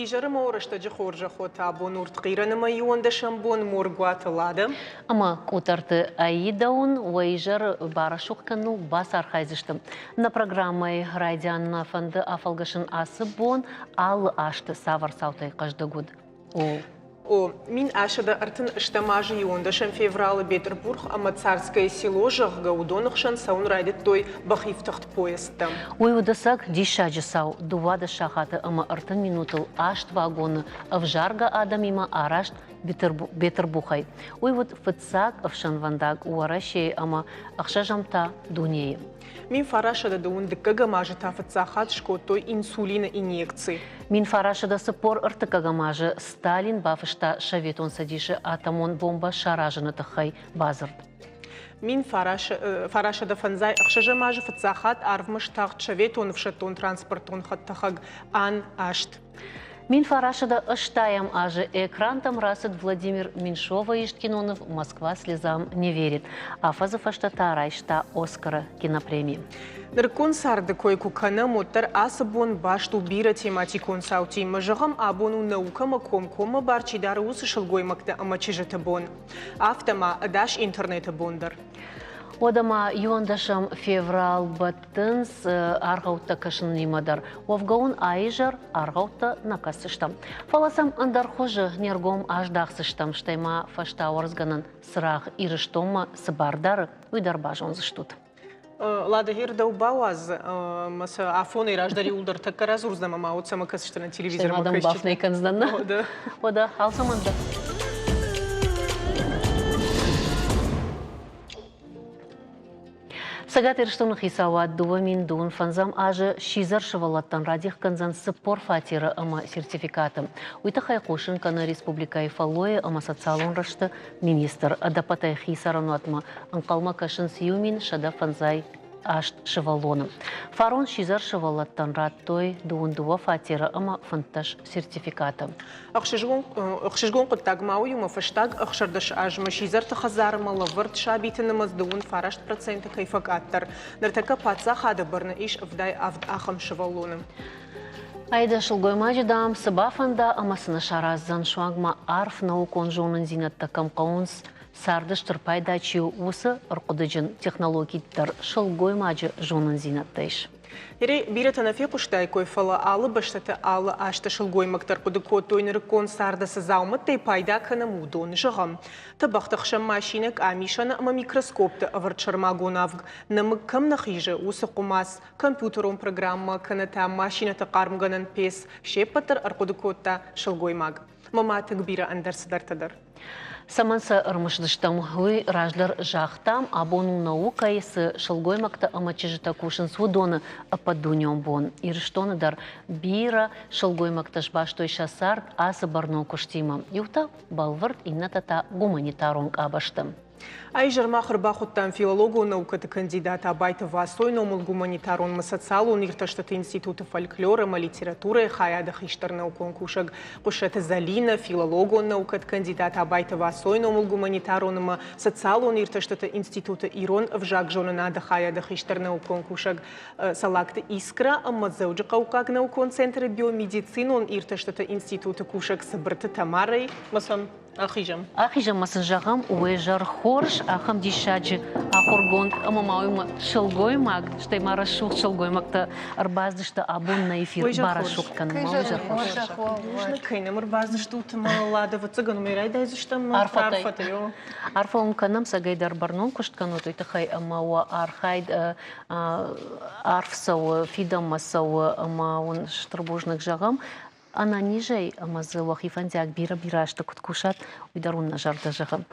Тижарым орышта жахоржа хота бон уртқираныма юондашам бон моргуатылады. Ама кутарты аидаун уайжар барашуқкану бас архайзыштым. На программай радианна фанды афалгашын асы бон ал ашты савар саутай каждый год. Мин ашада артын ыштамажы юондашам февралы Петербург, ама царское село жахга удонықшан саун райдет той бахифтахт поездам. Уйудасак дишаджы сау, дувада шахаты ама артын минутыл ашт вагоны, авжарга адамима арашт Петербухай. Уйвуд фыцак авшан вандаг уарашей ама ахшажамта дунеи. Мин фарашада да ундыккага мажы тафыцахат шкотой инсулина инъекции. Мин фарашада сыпор ыртыкага мажы Сталин бафышта шаветон садиши атамон бомба шаражыны тахай базырд. Мин фарашада фанзай ахшажа мажы фыцахат арвмыш тахт шаветон вшатон транспортон хаттахаг ан ашт. Мин фарашада ыштаям ажы экрантам расыд Владимир Меньшова Ишткинонов Москва слезам не верит. Афазов аштата райшта Оскара кинопремии. Ныркон сарды койку кана моттар асыбон башту бира тематикон саути мажығым абону наукама комкома барчидары усы шылгоймакта амачижыты бон. Автома адаш интернеті бондар. Одама юандашам феврал баттынс аргаутта кашын нимадар. Овгаун айжар аргаутта накасыштам. Фаласам андар хожы нергом аждақсыштам. Штайма фашта орзганын сырах ирыштома сыбардары уйдарбажон зыштут. Лада гирда убауаз, маса афон и раждари улдар таккара зурзнама маутсама касыштана телевизор макашчы. Штайма адам бафнай канзданна. Ода алсаманда. Сагат ирштон хисават дувамин дун фанзам ажы шизар шывалаттан радих канзан сыппор фатиры ама сертификатым. Уйта хайкушын кана республика Ифалое ама социалон рашты министр адапатай хисарану атма анкалма кашын сиюмин шада фанзай ашт шывалоным. Фарон шизар шывалаттан радтой дуындува фатиры ама фанташ сертификатым. Ахшижгон қыттагмау юма фаштаг ахшардаш ажма шизар тахазарыма лавырт шабитынымыз дуын фарашт проценты кайфакаттар. Нартака паца хады барна иш авдай авд ахам шывалоным. Айда шылгоймажидам сыбафанда амасына шараззан шуангма арф наукон жонын зинатта камқаунс сардыш тұрпайдачи усы ұрқыдыжын технологиттар шылгоймажы жонын зинаттайш. Ире биретана фепуштай кой фала алы баштаты алы ашты шылгоймактар кудыкот ойныры кон сардасы заумыттай пайда кана мудон жығам. Табақтықшам машинек амишаны ама микроскопты аварчармагонавг. Намы кам нахижы усы қумас компьютерон программа каната машинаты қармганын пес шеппатыр арқудыкотта шылгоймаг. Маматык бира андарсыдартадар. Саманса ырмышдыштам хуй раждар жахтам абону наукайсы шылгоймакта амачыжыта кушын судоны ападуньон бон. Ирштоны дар бира шылгоймакташ баштой шасарт асы барно куштима. Юта балвард иннатата гуманитаронг абаштым. Айжарма хырбахуттан филологу наукаты кандидата Абайта Васойномул гуманитарон социалу Нирташтаты институты фольклора, литературы, хаядах иштарнау конкушаг Кушета Залина, филологу наукат кандидата Абайта Васойномул гуманитарон социалу Нирташтаты институты Ирон вжак жонанада хаядах иштарнау конкушаг Салакты Искра, Амадзауджа Каукаг наукон центры биомедицинон Ирташтаты институты кушаг Сабрты Тамарой, масам Ахижам. Ахижам масынжағам уэжар хорш ахам дишаджи ахоргонд амамауима шылгоймаг, штайма рашух шылгоймагта арбаздышта абун на эфир барашуқкан. Уэжар хорш. Кайнам арбаздышта утыма ладава цыгану мирайда изыштам арфата. Арфа умканам сагайдар барнон кушткану тойтахай амауа архайд арфсау фидамасау амаун штрбужных жағам. Она нижей амазыла хифандяк бира что куткушат уйдарун на жарда жагам.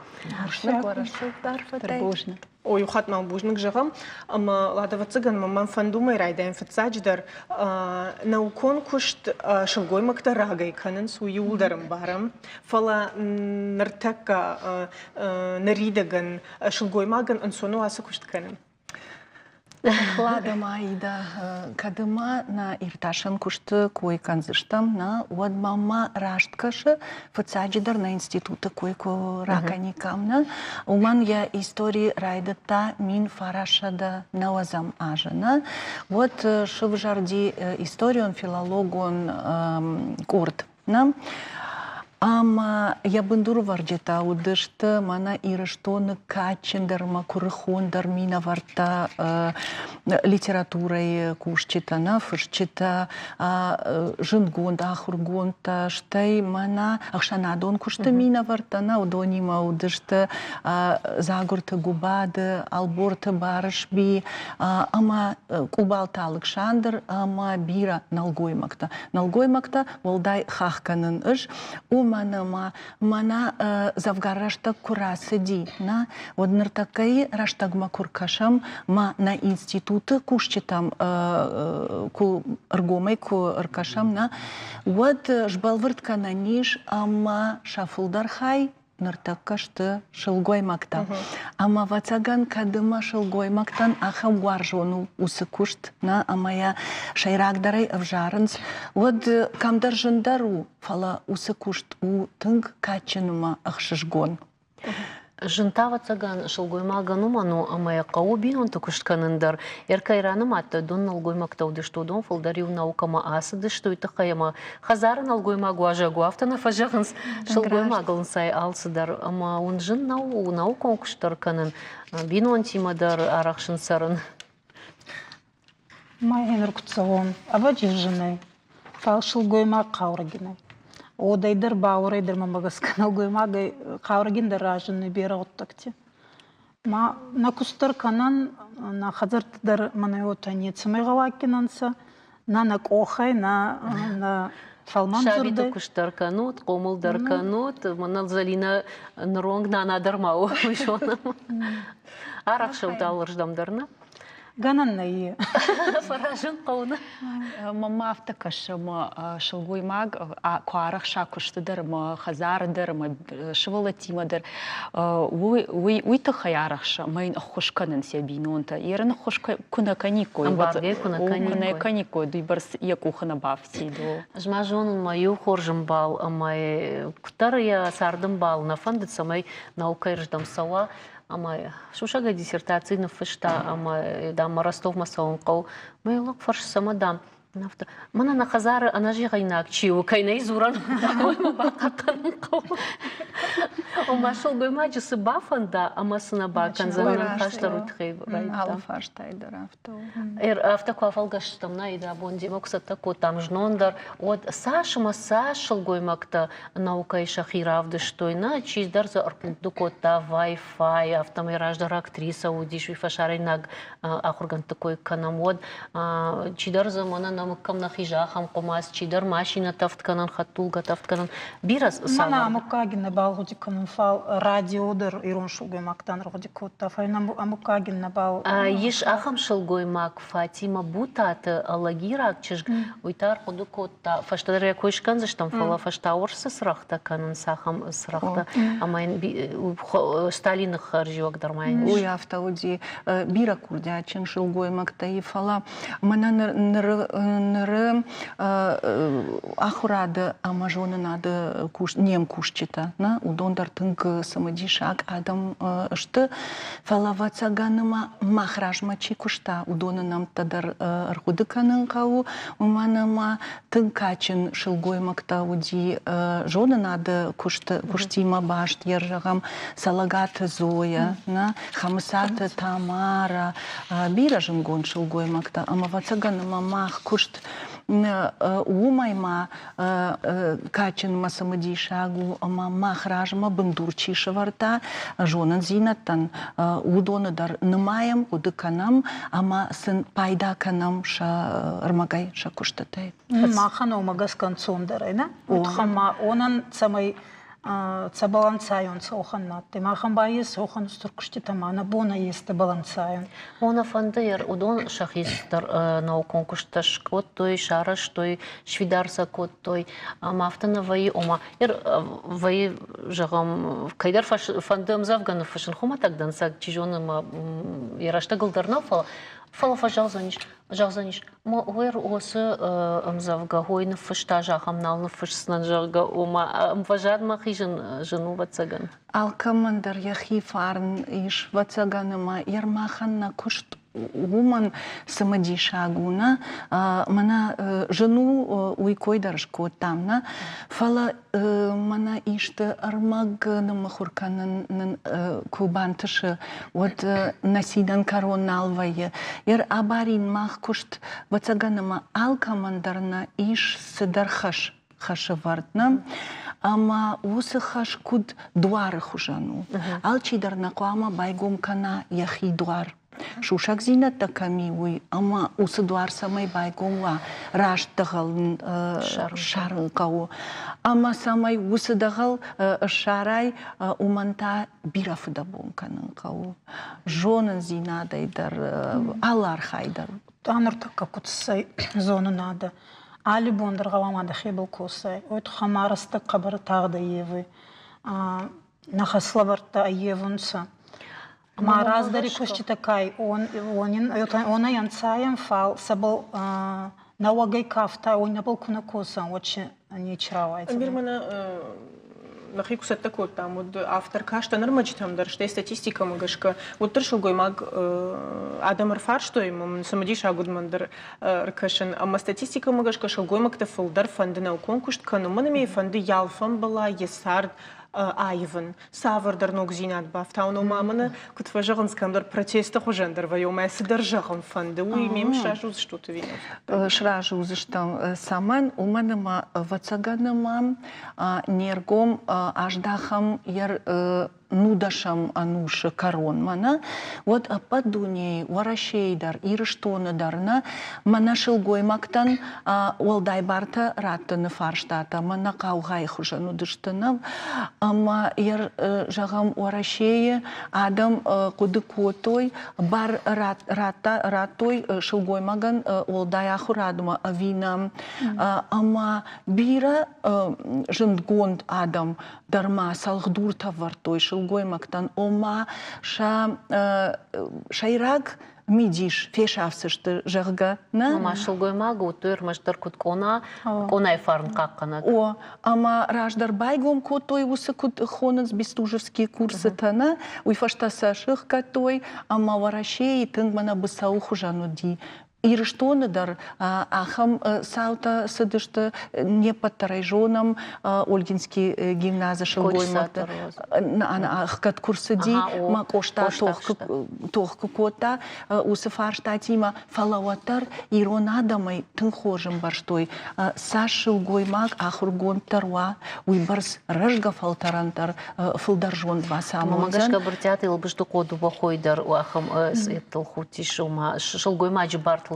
Ой, ухат мал бужник жагам. Ама ладава цыган маман фандумай райдаем фацадждар наукон кушт шылгоймакта рагай канын суюлдарым барам. Фала нартака наридаган шылгоймаган ансону аса кушт канын. Ладама ида кадыма на ирташан кушты кой канзыштам на уадмама рашткашы фацаджидар на институты койко раканикамна. Уман я истории райдата мин фарашада навазам ажана. Вот шывжарди историон филологон курт. на. Ама я бандур варджета удышты мана ирыштоны качендерма курыхондар мина варта литературой кушчитана фырчита жынгонда ахургонта штай мана ахшанадон кушты мина вартана удонима удышты загурты губады алборты барышби ама кубалта Александр ама бира налгоймакта волдай хахканын ыш мана завгарашта курасыди на однартакай раштагма куркашам ма на институты кушчитам ку аргомай ку аркашам на вот жбалвыртка на ниш ама шафулдархай нартакашты шылгоймакта. Ама вацаган кадыма шылгоймактан ахам гуаржону усыкушт на амая шайрагдарай авжарынс. Вот камдар жындару фала усыкушт у тынг качынума ахшышгон. Жынтава цаган шылгоймаган уману амая кауби он тукуштканындар. Эркайраным атты дон налгоймакта удышту дон фалдариу наукама асыды что это хаяма. Хазары налгоймагу ажагу автона фажагынс шылгоймагалын сай алсыдар. Ама он жын наукон куштарканын. Бин он тимадар арақшын сарын. Майген рукцавон. Аба жиржынай. Фал шылгоймаг қаурагинай. Одайдар бауырайдар мамагасканал гоймагай қаурагиндар ражыны бері оттакти. Ма на кустар канан на хазартыдар манай отане цымай галакинанса на кохай на фалман зурдай. Шабиду куштар канут, комылдар канут, манал залина нронг на надармау. Арақ шылдалыр ждамдарна. Гананнайы. Фаражын қауны. Мама автокашыма шылгоймаг куарах шакуштыдыр, хазардыр, шывалатимадыр. Уйты хаярахшы, майын хошканын себейнонта. Ерін хошка күна каникой. Амбарге күна каникой. Дүйбарс ек ухына бафтейду. Жма жонын маю хоржым бал, амай кутар я сардым бал на фандыца май наукай рждам сауа. Ама шушага диссертации на фышта, ама дам Ростов масаун қау. Май лок фарш сама дам. Мана на хазары ана же гайнак чиу кайнай зуран. Ой бақақанын қау. Ома шылгойма жысы бафанда, ама сына баққан заранын қаштар үтхей бұрайда. Алфаштайдар авто. Автоку афалгаштамна ида бонди моксата там жнондар. От сашыма саш шылгоймакта наукай шахиравды штойна, чиздар за арпундукота, Wi-Fi, автомайраждар актриса удишви фашарайнаг ахурган такой канамод. Чидар за мана намыккам на хижахам комас, чидар машина тафтканан, хаттулга тафтканан. Бирас савар. Мана амукагин на балгуди канунфал радиодыр ирон шылгоймактан рогдикотта. Файна амукагин на бал. Еш ахам шылгоймак Фатима бутаты алагирак чиж уйтар худукотта. Фаштадар я койшкан заштам фала фаштаурсы срахта канын сахам срахта. Амайн Сталин харжиок дармайн. Уй автауди бира курдячин шылгоймакта и фала. Мана ныры ахурады амажоны нады нем кушчита. Удондар тынг самадишак адам шты фалава цаганыма махражма чикушта. Удоны нам тадар архудыканын кау уманама тынкачин шылгоймакта уди жоны нады куштима башт ержагам Салагата Зоя, хамсата Тамара бира жынгон шылгоймакта амавацаганы мамах кушт умайма качын масамадишагу мамах ражма бындурчи шаварта жонын зинаттан удоныдар нымаям удыканам ама сын пайда канам ша армагай ша куштатай. Махан омагас концондарайна. Утхама онан самай цабалансайон сохан те махан байес сохан стуркушти тамана бона есте балансайон. Она фандер удон шахистар наукон кушташ кот той шараш той швидарса кот той мафтана ваи ома ваи жагам кайдар фандем завган фашин хума тогдан сак чижоным ярашта голдарнафа фалафа жалзаниш. Ма уэр осы амзавга хойны фышта жахам налны фышсынан жага ома амважад махижын жыну вацаган. Алкамандар яхи фарн иш вацаганыма ярмаханна кушт уман самади шагуна, мана жену уйкойдаршко тамна, фала мана ишта армаг на махурканан кубантышы, вот насидан короналвае, абарин махкушт вацаганама алкамандарна иш сыдархаш хашавартна, ама усы хаш куд дуары хужану. Алчидарна куама байгом кана яхи дуар. Шушак зина таками уй, ама усы дуар самай байгомла раш дагал шарын кау. Ама самай усы дагал шарай уманта бирафыда бонканын кау. Жонын зина дайдар, алар хайдар. Аныртакка кутсай зону надо. Али бондар галамада хебл косай. Ойт хамарасты кабар тагда евы. Нахаславарта евунса. Ма раздари кошти такай. Она янцаем фал сабал науагай кафта. Он набал куна коса. Очень не чаровается. Нахикусат такой там вот автор кашта нормач там даже что статистика магашка вот трешил гоймаг Адам Арфар что ему самодиш агудмандер ркашен а статистика магашка шел гоймаг та фолдар фанды на конкурс кану манами фанды ялфам была есард Айвен, Савардар ногзинат бафтауно мамана, кот важаган скандер протеста хожендер вайома содержаган фанды уй мем шажу что-то винов. Шражу за что саман у манама вацаганама нергом аждахам яр нудашам ануша корон мана вот падуней варашейдар ирштонадарна мана шилгой мактан олдай барта раттаны фарштата мана каугай хужа нудыштына ама яр жагам варашее адам куды котой бар ратой шилгой маган олдай ахурадма авина ама бира жындгонд адам дарма салхдур тавартой гоймактан ома шайраг мидиш фешавсышты жагга на машыл гоймагу тойрмаштар кут конай фарн какканат. О, ама раждар байгом котой усы кут хонец бестужевские курсы тана уйфаштаса шых катой ама варашей тынгмана бысау хужану ди. Ирштонадар ахам саута сыдышты не под тарайжоном Ольгинский гимназия шелгоймакта ана ахкат курсыди ма кошта тохку кота усыфарштатима фалаватар иронадамай тынхожым барштой саш шелгоймак ахургон тарва уйбарс рыжга фалтарантар фылдаржон васамам. Мамагашка бартят илбышты коду бахойдар ахам сеттл хутишума шелгоймаджи барт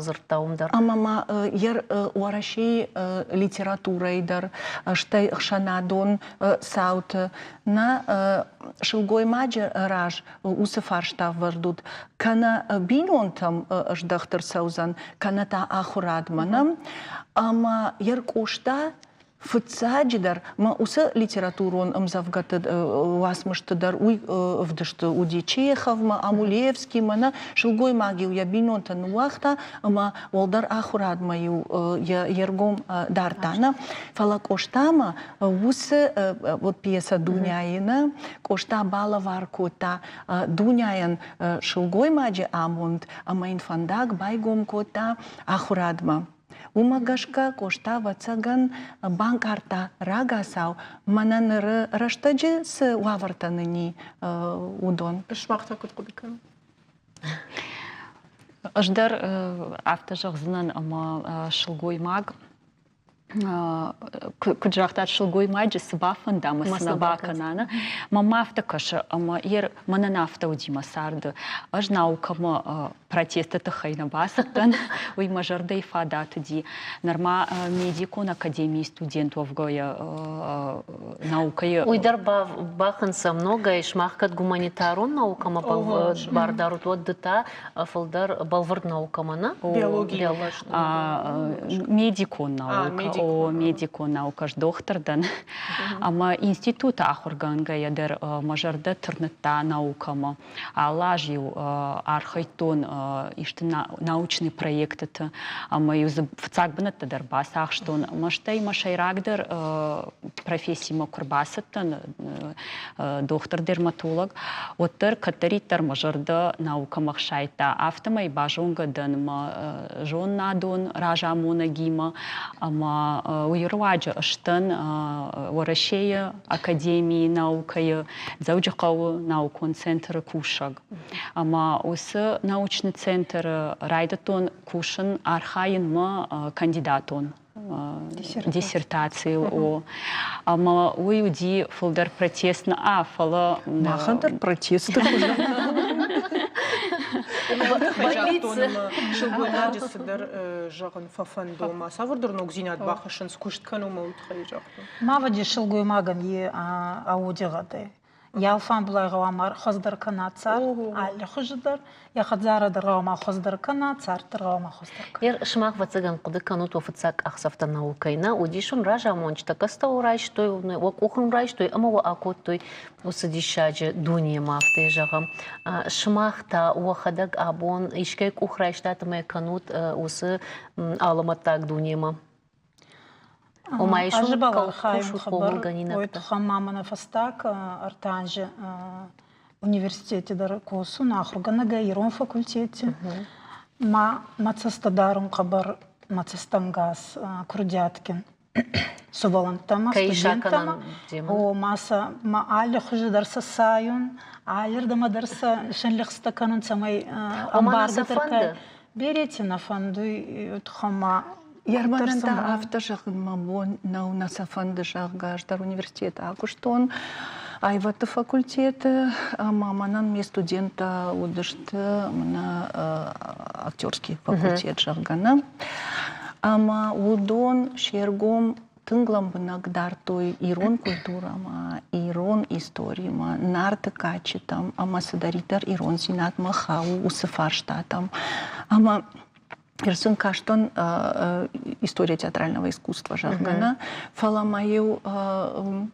Амама яр уараши литературайдар, штай шанадон саут на шилгой маджи раж усыфарштав вардут. Кана бинон там ждахтар саузан, кана та ахурадманам, ама яр кошта фыцаджидар, ма усы литературон амзавгатад васмыштадар уй вдышты уди Чеховма, Амулевский, мана шилгой магию я бинонтан уахта, ма волдар ахурадмаю ергом дартана. Фала коштама усы вот пьеса Дуняина, кошта бала варкота Дуняян шилгой маджи амунд, ама инфандак байгом кота ахурадма. Умагашка кошта вацаган банкарта рагасау мананыры раштаджи с вавартаныни удон. Шмахта куткудыкан. Аждар автожах знан ама шилгой маг. Куджахтат шилгой маджи сбафан да маснабака нана. Мама автокаша ама ер мананафта удима сарды. Аж наукама протесты тахайна басаттан. Уй мажарда и фада тоді. Нарма медикон академии студентов гоя наукая. Уйдар баханса много и шмахкат гуманитарон наукама бардарут вот дыта фалдар балвард наукамана. Биология. Медикон наука. О медико наукаш доктордан. Ама институт ахурганга ядер мажарда тырнытта наукама. Алажью архайтон научный проект это юзы фцагбнат дарбас ахштон маштай машайрагдер профессии макурбасаттан доктор дерматолог оттер катариттар мажарда наука махшайта автомай бажонга данма жон надон ража монагима ама уйруаджа аштан ворашея академии наукая зауджахау наукон центр кушаг ама усы научный центр райдатон кушан архаин ма кандидатон диссертации о ама уйуди фолдер протест на афала Махандер протесты. Шылгойна жесідір жағын фафан дома. Савырдыр ногзинат бақышын скушткану маутхай жақты. Мавади шылгоймаган е аудиғады. Ялфан бұлай ғавамар қоздар канацар, әлі құжыдар, яқадзарадар ғавама қоздар канацар, тыр ғавама қоздар канацар. Ер шмақ вацыган құды канут офыцак ақсафта наукайна, удишун ража мончта каста урайш той, вак ухун райш той, ама ва акот той усадишаджы дуния мафты жағам. Шмақта уақадаг абон, ишкайк ухрайштатымай канут усы аламаттак дунияма. Ажыбалар хайм хабар, ойт хаммамана фастак, артанжы университете дар косу, нахруганага ирон факультете. Мацастадарун хабар, мацастангас, Курдяткин. Собалантама, студентама. О, маса, ма али хужи дарса сайун, алир дама дарса шенлихста канун самай амбарда тарка. Берете на фанду, хама. Ярмананда автожағын мамон науна сафанды жағғаждар университет акуштон айваты факультеты маманан ме студента удышты мына актерский факультет жағғаны. Ама удон шергом тыңглам бынагдар той ирон культурама, ирон историма, нарты качетам, ама садаритар ирон зинат махау усыфарштатам. Ама Ирсын каштон история театрального искусства жағгана. Фаламаю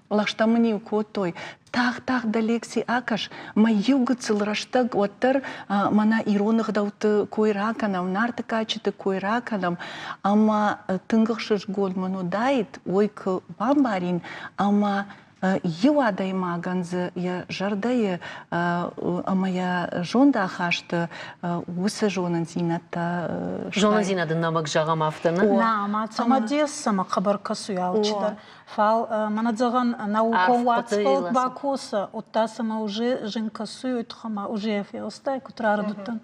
лаштамыни той. Тах далекси акаш. Маю гыцылраштаг оттыр мана иронық дауты койраканам, нарты качеты койраканам. Ама тыңғықшыш голману дайт, ойкы бамбарин, ама Юадай маганзы я жардайы амая жонда хашты усы жонын зината. Жонын зинады намак жағам автыны? На, ама самадес сама қабарка суялчыдар. Фал манадзаған наукон ватспалк бакоса, отта сама уже жинка суют хама уже ефеостай кутрардуттан.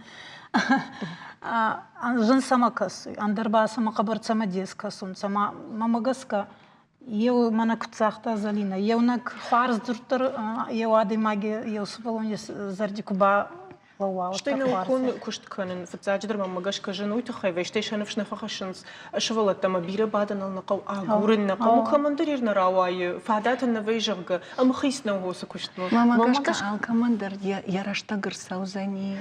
Жын сама касуй, андарба сама қабар самадес касун, сама мамагаска. Еу мана күтсақта залина. Еунак хварз дұрттыр, еу адымаге, еу супалоне зардикуба лауа. Что наукон куштканын фацадждыр мамагашка жену тахайве, что шанов шнафахашынс шывалат тама бира баданал нақау агурын нақау командирир нарауай фадатын на вейжавга амхис на угоса куштну. Мамагашка ал командир яраштагыр саузани.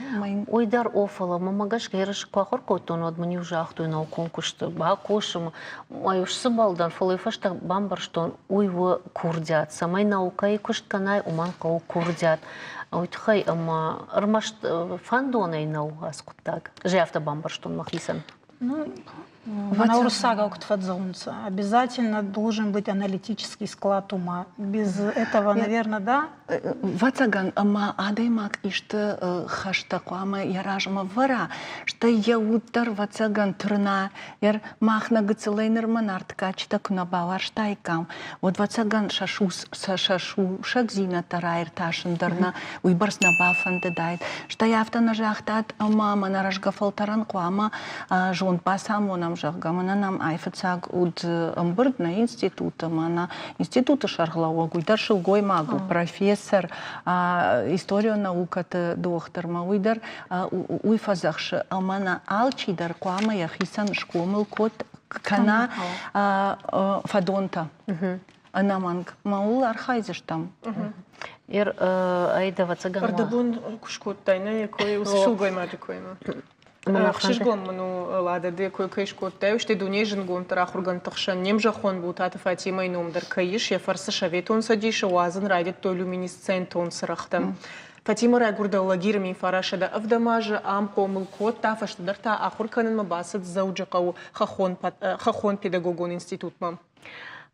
Ойдар офала, мамагашка яраш квахор койтон адмани уже ахтуй наукон кушты. Ба кошым, айуш сыбалдан фалайфашта бамбарштон уйвы курдят. Самай наукай куштканай уман кау курдят. Ойтхай, ама армаш фандонай наугас куттаг. Же автобамбарштон махисан. На урсага уктфадзонца. Обязательно должен быть аналитический склад ума. Без этого, наверное, да? Вацаган, ама адаймак ишты хаштакуама яражма вара, что я утар вацаган трна, яр махна гыцелайнер манартка, чита кунабавар штайкам. Вот вацаган шашу шагзина тарайр ташындарна, уйбарсна бафанды дайт, что я автона жахтат, ама манарашга фалтаран куама, жон пасамонам жағгамана нам айфацаг уд амбырдна института, мана института шарглауа, гуйдар шылгой магу, профессор, история наукаты доктор, ма уйдар уйфазахшы, амана алчидар куама яхисан шкомыл кот кана фадонта. Анаманг, маул архайзыш там. Ир айда вацаган. Ардабун кушкот тайна, якой шылгой мадикойна. Хшишгом ману лада де кой кайшкот таю, что дуне жингом тарахурган тахшан нем жахон бутата Фатимой номдер каиш, я фарса шавет он садиша уазан радит то люминесцент он сарахтам. Фатима Райгурдалла гирми фарашада авдамажа амко мылкот тафаштадарта ахурканын мабасад зауджақау хахон педагогон институтма.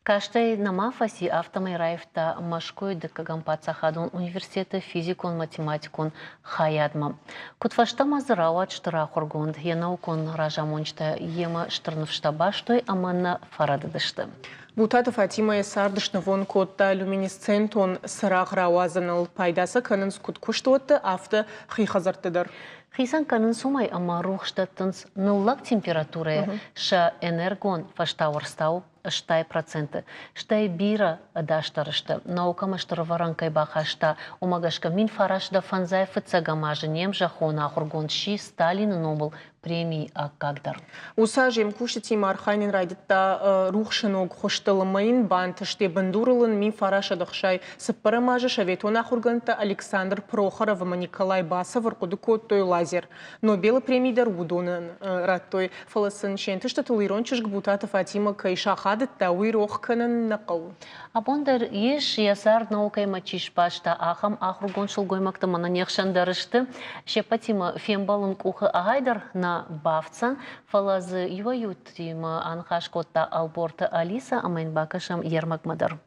Каштай намафаси автомайраевта машкой декагампаца хадон университета физикон математикон хаядма. Кутфашта мазырауат штыра хоргонд янаукон ражамончта ема штырнывштабаштой аманна фарададышты. Бутата Фатима сардышны вон котта люминесцентон сырах рауазаныл пайдасы кынын скуткуштуатты авто хихазартыдыр. Хисан канын сумай ама рухштаттынс ныллак температура ша энергон фаштауырстау штай проценты. Штай бира адаштарышты. Наукама штырваранкай бахашта умагашка мин фарашда фанзай фыцагамажы нем жахона ахургон ши Сталин номыл премии Акагдар. Усажем кушати мархайнин райдитта рухшыног хоштылымайын бантыште бандурылын мин фараша дықшай сыппарамажы шаветон ахурганта Александр Прохоров и Николай Басов ркудыкот той лазер. Но белый премийдар удонын раттой фаласын шентышты тулирончышг бутата Фатима кайшахадытта уйрохканын нақау. Абондар еш ясар наукай мачиш пашта ахам ахургон шылгоймакта мана нехшандарышты. Шепатима фембалын кухы агайдар на бавца фалазы юаютима анхашкотта алборта Алиса амайнбакашам ермакмадар.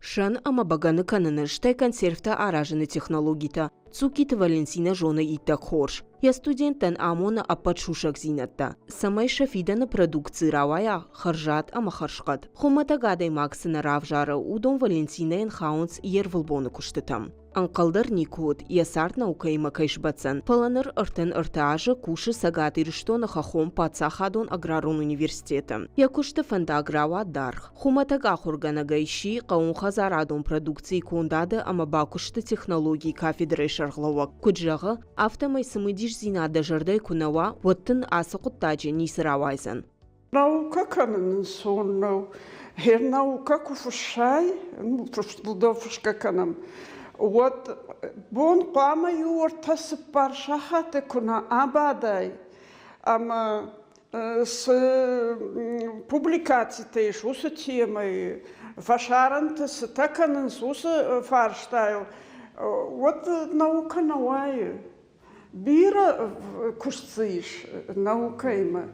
Шан ама баганы каныны штай консервта аражыны технологита. Цукита Валентина жона итта хорш. Я студенттан амона апатшушак зинатта. Самай шафидана продукции равая харжат ама харшкат. Хумата гадай максына равжары удон Валентина эн хаунс ервылбоны куштытам. Анқалдар никот, ясарт наукайма кайшбацан. Паланыр ыртын ыртаажы кушы сагатыр штона хахом пацахадон аграрон университета. Якушты фанда аграва дарх. Хуматага хургана гайши қаун хазарадон продукции кондады ама бакушты технологии кафедры шарглавак. Куджага автомай самыдиш зинада жардай кунава ваттын асы құттажы нисыравайзан. Наука канын соннау. Хер наука куфушай, фушка канам. Вот бон пама юртас паршахаты куна абадай, ама с публикацией усы темой фашаранты с таканын усы фарштаю. Вот наука наваю, бира кушциш наука има.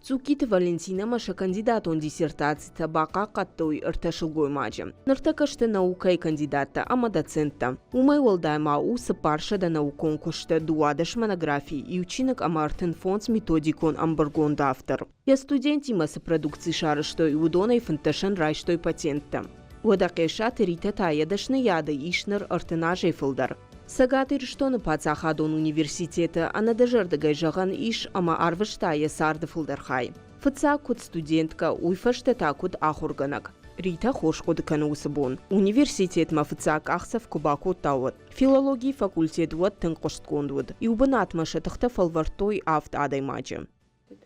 Цукита Валентина маша кандидатон диссертацията бака каттой ырташылгой мажы. Ныртакашты наукай кандидата, ама доцентта. Умай олдайма усы парша да наукон кушты дуадаш монографии и учинок ама артын фонд методикон амбаргон да автор. Я студент имасы продукции шарыштой удонай фанташан райштой патентта. Уадакеша терита таядашны яды ишныр артына жайфылдар. Сагатыр штоны пацахадон университета, ана дажардагай жаган иш ама арвыштая сарды фылдархай. Фыца кут студентка, уйфашта такут ахурганак. Рита хошкоды канусыбон. Университет ма фыцак ахсав кубаку тауат. Филологии факультет вот тын кошткондуд. И убанат маша тахта фалвартой авт адай маджи.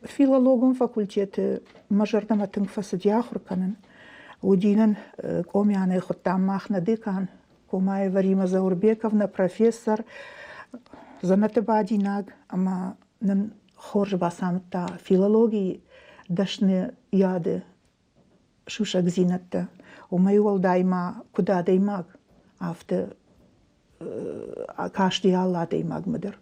Филологом факультеты мажордама тын фасади ахурканын. Удинан комяны хуттам махна декан. Кумай Варима Заурбековна, профессор, занатыбадинаг, ама нан хорж басамта филологии дашны яды шушак зинатта. Умай уалдайма куда даймаг, авто кашди алла даймаг мадыр.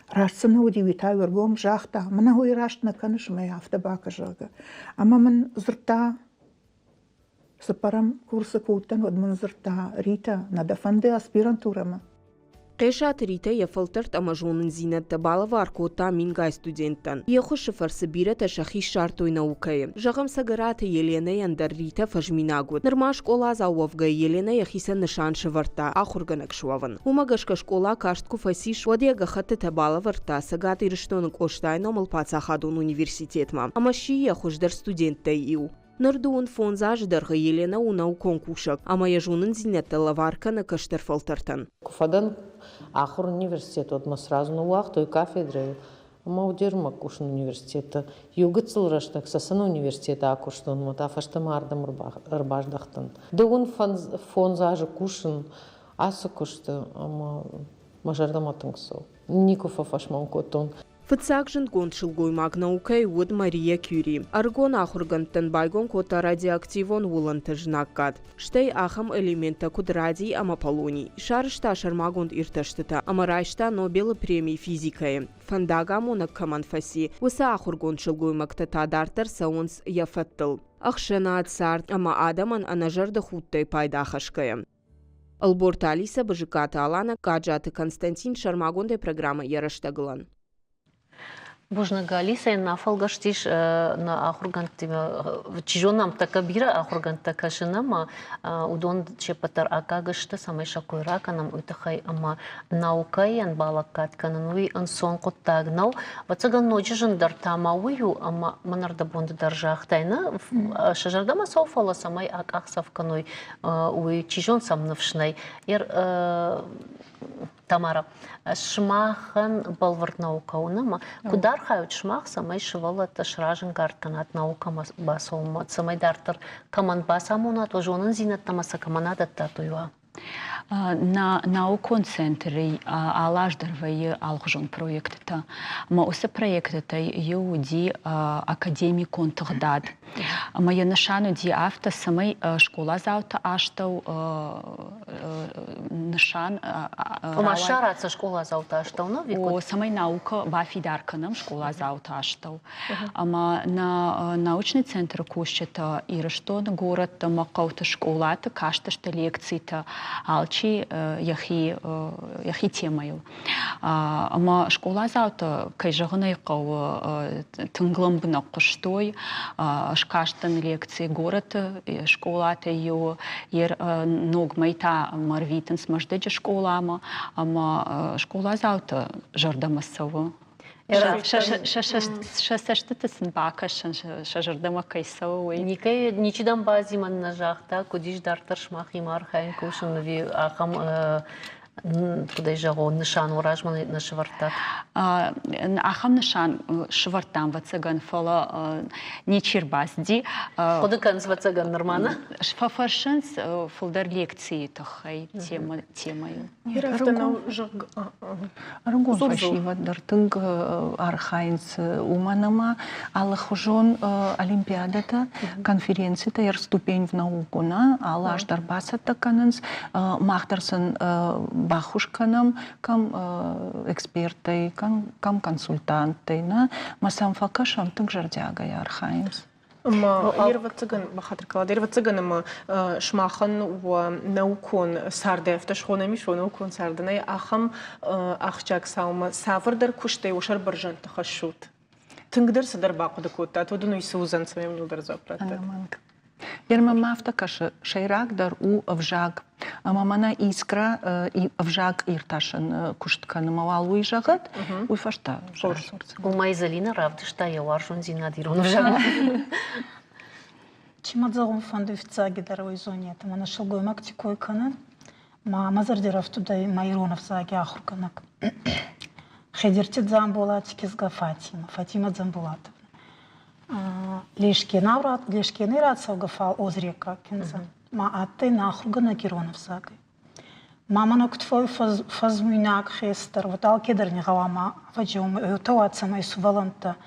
Рашсына удивитай вергом жахта, мана хуй раштна канышмай авто бака жага. Ама ман зрта Сапарам курсы кутан от манзырта Рита нада фанды аспирантурама. Кешат Рита я фалтарт амажонын зинатта балава аркота мингай студенттан. Еху шифарсы бирата шахи шартой наукае. Жагам сагарата Елена яндар Рита фажминагут. Нырма школа зауавга Елена яхиса нышан шыварта ахурганак шуаван. Умагашка школа каштку фасиш водега хаты табала варта сагат ирыштонок оштайно малпацахадун университетма. Амаши яхуждар студенттай иу. Нардуун фон заждарга Елена унау конкушак, ама яжунын зинетта лаварка на каштар фалтартан. Куфадан ахур университет, вот мы сразу на уах той кафедры, ама удерма кушан университета, югыцыл раштак сасан университета акуштан, вот афаштамардам рбаждахтан. Дуун фон зажы кушан, аса кушта, ама мажардаматыңсо. Никуфа фашман котон. Фыцакжын гоншылгой магнаукай уд Мария Кюри. Аргон ахургантан байгон кота радиоактивон улантыжнаккат. Штей ахам элемента кудрадий ама полоний. Шарышта шармагонд ирташтыта, ама райшта Нобел премии физикае. Фандагамонак каманфаси. Уса ахургон шылгой магтата дартар саунс яфаттыл. Ахшена атсарт, ама адаман анажарда хуттай пайдахашкая. Алборта Алиса Бажиката Алана Каджата Константин Шармагонде программа Яраштаглан. Божнага Алиса на фалгаштиш на ахургантима чижонам такабира ахурганта кашинама удон чепатар акагашта самай шакойраканам уйтахай ама наукаян балакат канануи ансон коттагнау вацаган ночижен дартамаую ама манарда бонда даржахтайна шажардама софала самай акахсавканой уи чижон самнавшнай Тамара, шмахан балвард наукаунама, кудар хают шмах самай шивала ташражен гартанат наука басома, самай дартар каман басамуна, тоже он зинат тамаса каманада татуюа. На наукон центре алаждарвай алхжон проекта. Ма усе проекта юди академии контагдад. Моя нашану ди авто самой школа заута аштау нашан. Машараца школа заута аштау но О самой наука бафидарканам школа заута аштау. Ама на научный центр кушчета и что город макаута школата кашташта лекции-то алчи яхи темаю. Ама школа заута кайжагынай кау тыңглымбына куштой шкаштан лекции город школата ю ногмайта марвитен смаждеджа школама ама школа заута жардамасову. Шашаштытысын бака шажардама кайсауы. Никай ничидам базиман на жахта, кудиш дартар шмах имар хайн кушан ви ахам кудай жаго нишан уражман на швартат. Ахам нишан швартам вацаган фала ничирбазди. Кудыкан вацаган нормально? Фафаршанс фолдер лекции тахай темаю. Аргон фашива дартынг архайнс уманама алахужон олимпиадата конференцията ер ступень в наукуна алаш дарбасата кананс махтарсан бахушканам кам экспертай кам консультантай на масам факашам тынг жардяга архайнс. Ирвацыган бахатыркалад ирвацыганым шмахан у наукон сарде автошхонами шо наукон сардынай ахам ахчак саума савырдар куштай ушар баржан тахашут. Тынгдар садар бақуды котта тодуну исузан своим нудар запраты. Ерма мафта каша шайрак у авжаг. Мамана искра и авжаг ирташын куштканы мавал уйжагат уйфашта. Умай залина равдышта яваржун зинадирон авжага. Чимадзагум фанду фицаги дарой зоне. Там она шелгой мактикой канан. Мазардиров туда майронов саги ахурканак. Хедерти дзамбулатики с Фатима. Фатима Дзамбулатовна. Лешке наврат, лешке не рад саугафал озрека кензан. Ма атты нахургана Киронов сагай. Мама на ктвой фазмуйнак хестер, вот алкедер не галама, ваджум, утаваться мой суваланта.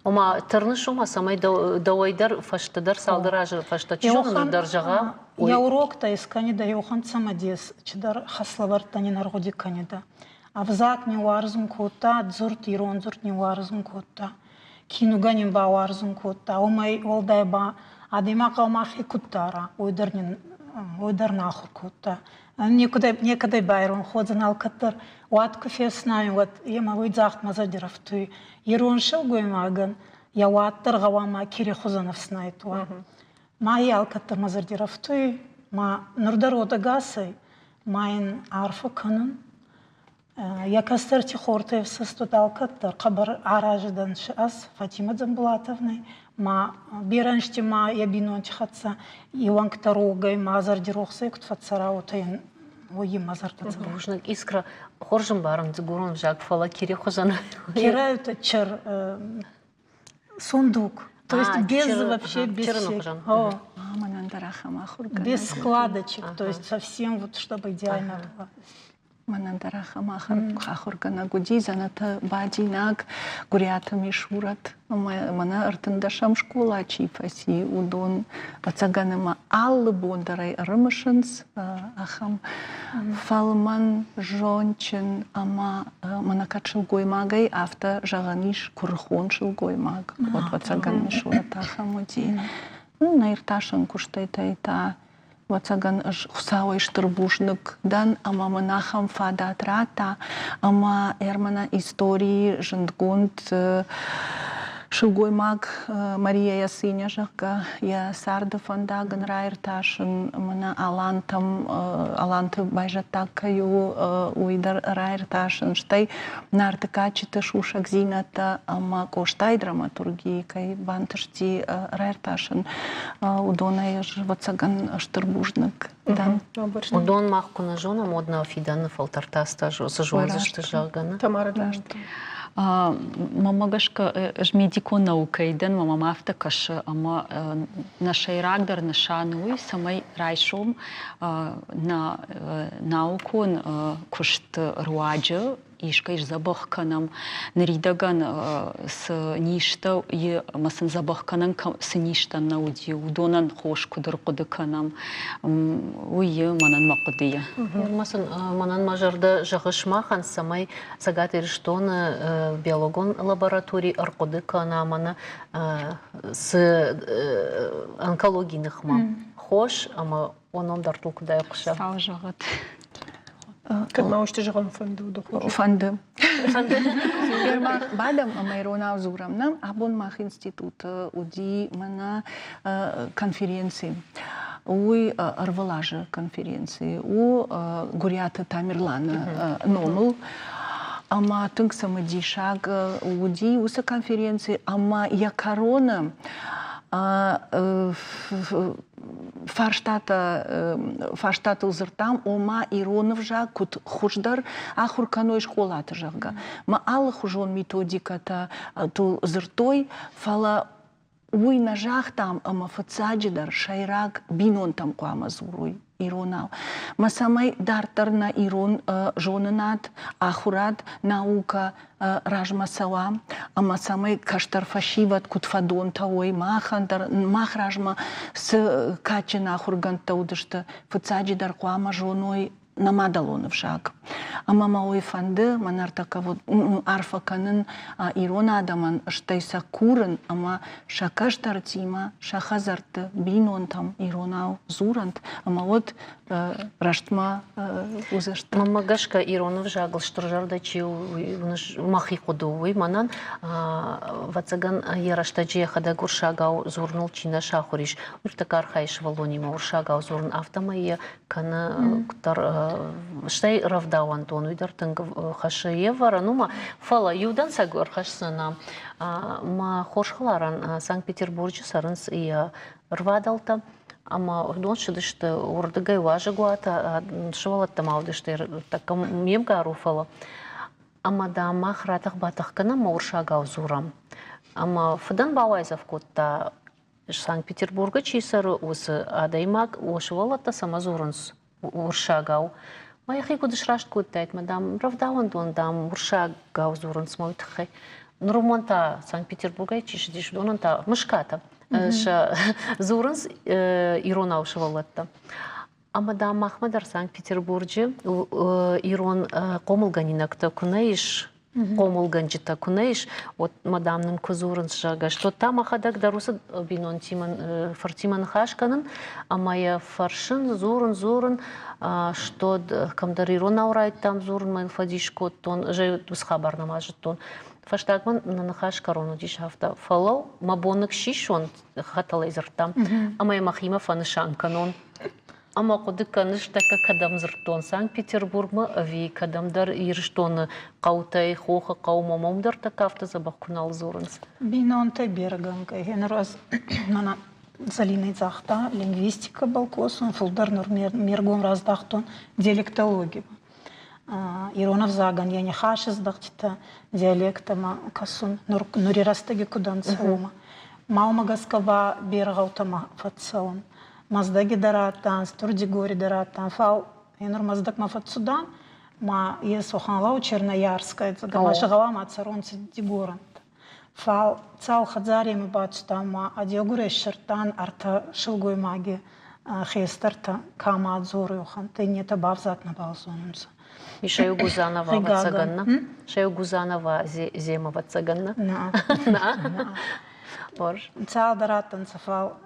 Ома тырныш ома самай давайдар фаштадар салдаражы фашта чижон даржага. Я урок-то искани да йохан самадес, чидар хаславарта не народи канида. А взак не варзум кота, дзурт ирон дзурт не варзум кота. Кинуганим ба варзум кота, омай волдайба, адима калмахи куттара, ойдар нахур кота. Некадай байрон ходзан алкаттар, уат кофе снаю, вот ема выйдзахт мазадиров туй. Ирон шел гоймаган, я уаттар гавама кири хузанов снайтуа. Ма и алкаттар мазадиров туй, ма нурдарода гасай, маин арфу канан. Я кастерти хортаев состудалкаттар, кабар аражидан шас, Фатима Дзамбулатовной, ма бираншти ма ябинонти хатса, Иван Ктарогай, ма азардирохсай, кутфатсара отаин, ой мазардатса. Бушнак искра хоржым барым дзгурон жак фала кири хузана. Кира это чер сундук. То есть без вообще, без без складочек, то есть совсем вот, чтобы идеально было. Манандараха махар хахургана гудизаната бадинак гурята мишурат мана артындашам школа чипаси удон пацаганама аллы бондарай рымышынс ахам фалман жончен ама манакачыл гоймагай авто жағаниш курхоншыл гоймаг вот пацаган мишурат ахам уди на ирташын куштайта Вацаган хусауай штырбушнык дан ама монахам фада трата ама эрмана истории жындгунд шылгоймак Мария ясыня жаққа я сарды фандаган райырташын мына аланты байжаттаккаю уйдар райырташын штай нартыкачыты шушак зината ама коштай драматургии бантышти райырташын удона вацаган штырбушнык дан. Удон махкуна жона модна фиданы фалтартаста сажон зашты жағганы. Тамара Дашт. Мамагашка жмедико наукайден мама автакаш ама на шайрагдар на шануй самай райшом на науку кушт руаджа ишкайш забахканам наридаган с ништа и масын забахканан с ништа науди удонан хош кудыр кудыканам уйы манан мақудия. Масын манан мажарда жағышмахан самай загат ирштоны биологон лабораторий аркудыкана мана с онкологийных ма хош ама оном дартулкудай куша. Сау жағат. Как научты жаған фанды Фанды. Бадам майрона зурамна абон мах института уди мана конференции. Уй арвалажа конференции. У гурята Тамерлана номыл. Ама тынк самадишаг уди уса конференции. Ама я корона фарштата узыртам ома иронов жа кут хуждар ахурканой школаты жага. Ма аллы хужон методиката тул зыртой фала уй на жах там ама фацаджидар шайрак бинон там куама зуруй иронал. Ма самай дартар на ирон жонынат ахурат наука ражма сала, ама самай каштар фашиват кутфадон тауай махандар мах ражма с качена ахурган таудышты фацаджидар куама жоной намадалонов шаг. Ама мауи фанды манартака вот арфаканын ирона адаман штайса курын, ама шакаштар тима шахазарты бинон там иронау зурант, ама вот раштма узашты. Мама гашка иронов жагл штуржарда чи махи кудовый манан вацаган яраштаджия хада гуршагау зурнул чина шахуриш. Уртакар хайш волонима уршагау зурн автомайя кана ктар штай равдау Антон уйдар тынг хашие варанума фала юдан сагур хашсана ма хошхларан Санкт-Петербурге сарынс и рвадалта ама дон шидышты урдыгай важы гуата шывалатта маудышты такам мемга руфала ама да махратах батах кана мауршагау зурам ама фыдан бауайзав котта Санкт-Петербурга чисары усы адаймак ошывалатта сама зурынс уршагау Маяхи кудыш рашт куттайт, мадам равдауан дондам уршагау зурынс мойтхай. Нурмонта Санкт-Петербурга чишдиш донанта мышката. Зурынс иронау шывалатта. Амадам Махмадар Санкт-Петербурге ирон комылганинакта кунайш, комылганжита кунайш, вот мадамнын кузурынс жага, что там ахадак даруса бинон тиман фартиман хашканын, амая фаршын зурын, что камдар ирон аурайт там зурын майн фадишко тон, же хабар намажет тон. Фаштагман нанахаш корону дишафта фалау, мабонок шишон хаталайзер там, амая махима фанышан канон. Ама кудыканыш така кадам зыртон Санкт-Петербург ма ави кадамдар ирштон каутай хоха каумамамдар така автозабах кунал зурынс. Бинон та берганка. Ген раз мана залиной захта лингвистика балкосон фулдар мергом раздахтон диалектология. Иронов заган я не хашис дахтита диалектама касун нурирастаги кудан целома. Маумагаскава бергаутама фатсалон. Маздаги даратан, стурди гори даратан, фал, енур маздак мафат судан, ма есоханлау Черноярская, гамашагала мацаронцы дигорант. Фал цал хадзарим бачтама адиогуре шертан арта шилгой маги хестарта кама адзорюхан. Ты не табавзат на балзонумса. И Шею Гузанова вацаганна. Шею Гузанова земова цаганна. На. Орж. Цал даратан цафал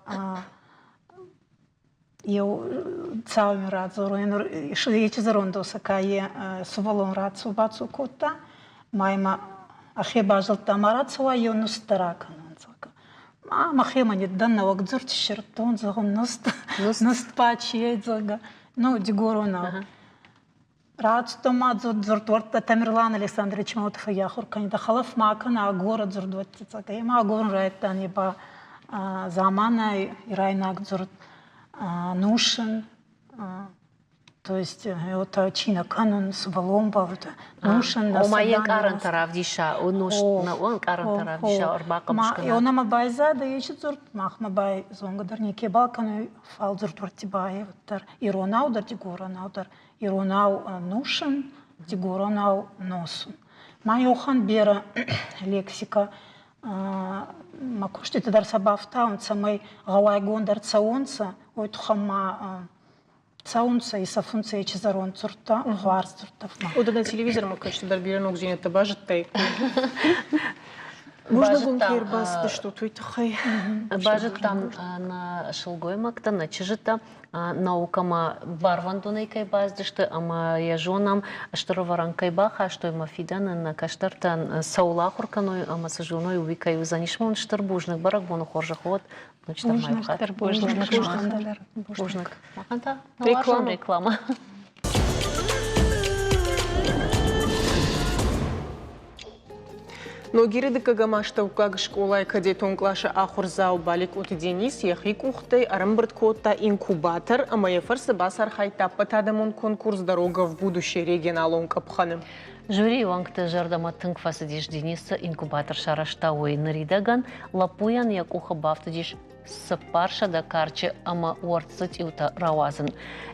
eu цал ми рад зоруен еши зарондоса кае сувалон рад субацу кота майма ахе бажалта марат сува eu nu старакан цака ма хема не данна вагдзур тшертон загон ност пачи зага ну дигорона рад стома зуртворта Тамерлан Александрович Маутов яхур кани да халаф макана город зурдват цака ема горн райтан еба замана ирайнак зурт Нушен, то есть это Чина канон с Воломба, Нушен. О моей карантарав диша, он карантарав диша, орбака мушкана. И он ама байза да ече зурт махма бай зонгадар неке балканы фал зурт вартибай, иронау дар дигоранау дар иронау Нушен, дигоранау Носун. Майохан бера лексика. Макушти дар сабафта он самой галайгон дар цаунца ой тухама цаунца и сафунца и чезарон цурта хварс цурта. Ода на телевизор мы качество дар биренок зинета бажет тай. Можно гонкер бас да что той тахай. Бажет там на шилгой макта на чижета наукама барвандунай кай баз да что ама я жонам что роваран кай баха что има фидан на каштартан саулахурканой ама сажуной увикаю занишмон штарбужник барагбону хоржахот. Бужник. Реклама. Но гириды кагамашта укаг школа и кадетон клаша ахурзау балик от Денис яхик ухтай арамбрт кота инкубатор, а моя фарса басар хайта патадамон конкурс дорога в будущее регионалон капханы. Жюри вангта жардама тынк фасадиш Дениса инкубатор шарашта ой наридаган лапуян як уха бафтадиш сапарша да карче ама уарцать иута равазан.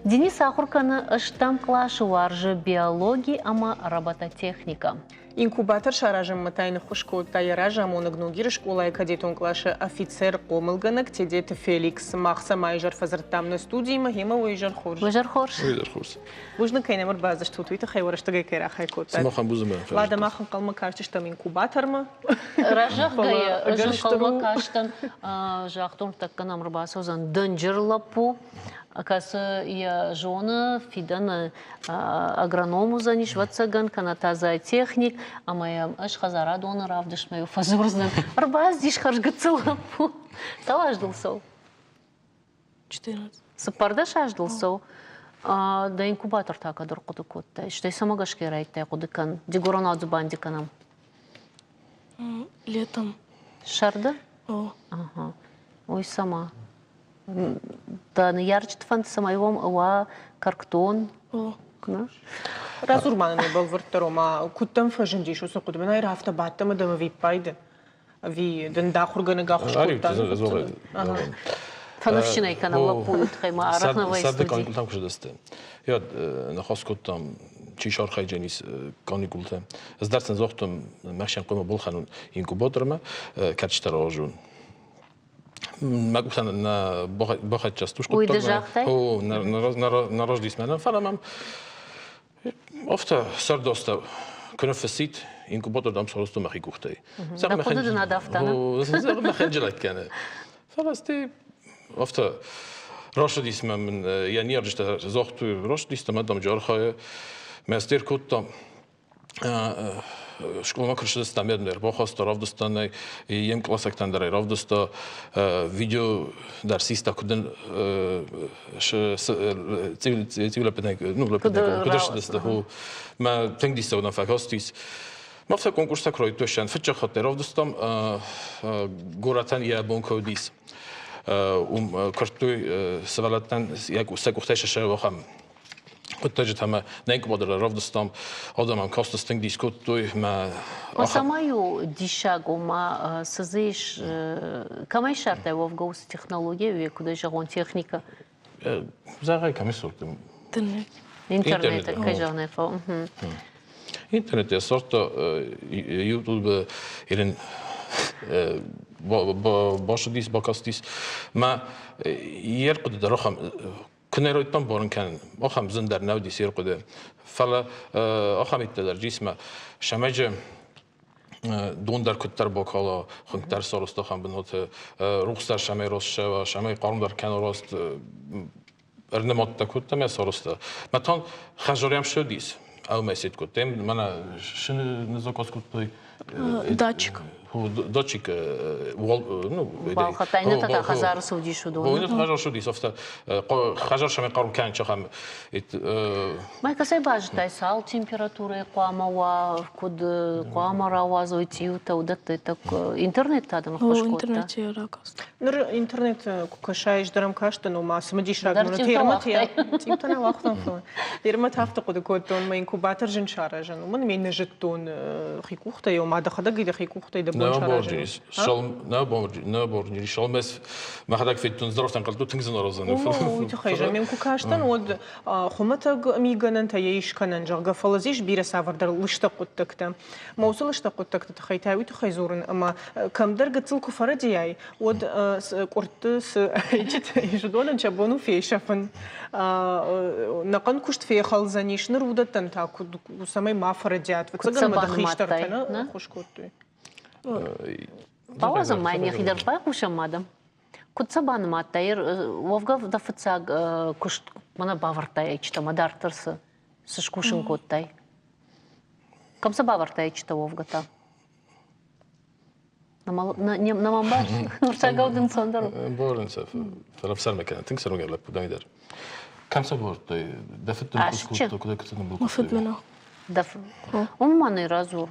Денис ахурканы ыштам клашу варжы биологии ама робототехника. Инкубатор шаражым матайны хушко тайражам онагнугир школа и кадетон клаша офицер помылганак тедет Феликс махса майжар фазартам на студии махема уйжар хорж. Уйжар хорж. Бужна кайнемар база что туита хайвара что гайкера хайкота. Самахан бузуме. Лада махан калма карчиш там инкубатор ма. Ражах гая жан калма каштан жахтон такканам рбасозан дынжыр лапу. Акаса я жона фидан агроному заниш ватсаган канатазай техник, а моя аж хазара дона равдыш мою фазурзан. Арбаз диш харжгацылапу. Сала ждал сау. 14. Сапардаш аждал сау. Да инкубатор так адор кудукотта. Что и самогашки райта кудыкан. Дигорона адзубандиканам. Летом. Шарда? О. Ага. Ой сама. Да, на ярче фант самайвом ава картон. Разурмана не был въртаром, а кутам фажендиш уса кудам на рафта баттама да ма ви пайде. Ви ден дахурга на гахушкота. Фановщина и канала пуют хайма арахнавай студии. Садда там куша дасте. Я на хоскот там чишар хайджанис каникулте. Здарцен зохтом махшан койма булханун инкубаторма качтар ожун. Магусан на бахат частушку. Ой, дежахтай? О, на рождисменен фарамам. Офта сардоста кнефсит инкубатор дам саросто махикухтай. Да куда да надафтана? О, зар махенджелак кане. Фаласти офта рождисмен я нерджта зохту рождисмен дам жархая. Мастер коттам школа макрышда стамернер бахаста равдостанай ем классактан дар равдоста видео дар систа куден цивил петнек ну лепетнек кудешда ху ма тенгдиста на факостис ма фа конкурса кройтошан фича хат равдостам горатан я бонкодис картуй савалатан як усакухташа шавахам Кутажит хама нейкбодер равдостам адамам костастинг дискуттуй ма самаю дишагу ма сазиш камай шартай вовгаус технология куда жагон техника Загай камисуртым. Интернет, каждый фон. Интернет я сорта YouTube или باشه دیس با کاستیس ما يرقد درخم كنا رويتم بورن كان أخم زندر نودي سير قد فلا أخم يتدر جسمه شمجة دون در کتر باکالا خنکتر سالستا خم بنوت روکستر شمی راست شوا شمی قارن در کنار راست ارنمات تکوت می سالستا مثلا خجاریم شدیس او میسید کتیم من شن نزاکات کتوی Датчик. داتчик ну بالخطأ نتا خزار سودي شو دون هو خجار شدي صفتا خجار شمی قارن کن چه خم ما كسي باج تاي سال температура قامة وكود قامة راوازو تيو تودت تك интернет тадам О, хошкота интернете ракас. Ныр интернет кукашаиш дарам кашта но ма смадиш рагмуна термат я тимтана вахтан фон термат хафта куд котон ма инкубатор жин шаражан ман мен нежеттон хикухта yo ma дахада гида хикухта да бон шаражан نه بورنی شال مس ما خداك في تون ظرف تنقلتو تنزل رازن او تخيجا من كوكاشتن ود خمتا ميغنن تايش كانن جرغا فلازيش بيرا سافر در لشتا قدتكتا موصل لشتا قدتكتا تخيتاوي تخيزورن اما كم درجه تلكو فردياي ود قرطس ايجت يجدون چبونو فيشفن نقن كشت في خلزانيش نرودتن تا سمي ما فرديات وكسغن مدخيشترتنا خوشكوتي Пауза майни хидер пай кушам мадам. Кутсабан матайр вовгав да фцаг куш мана бавартай чта мадартырсы сышкушын коттай. Камса бавартай чта вовгата. Намамбаш урсагаудын сондар. بورنسف فلافسر مكان تنكسر وقبل بدايدر كم صبرت دفت الكسكوت كده كنت Мафет мена. Да. Он маны разур.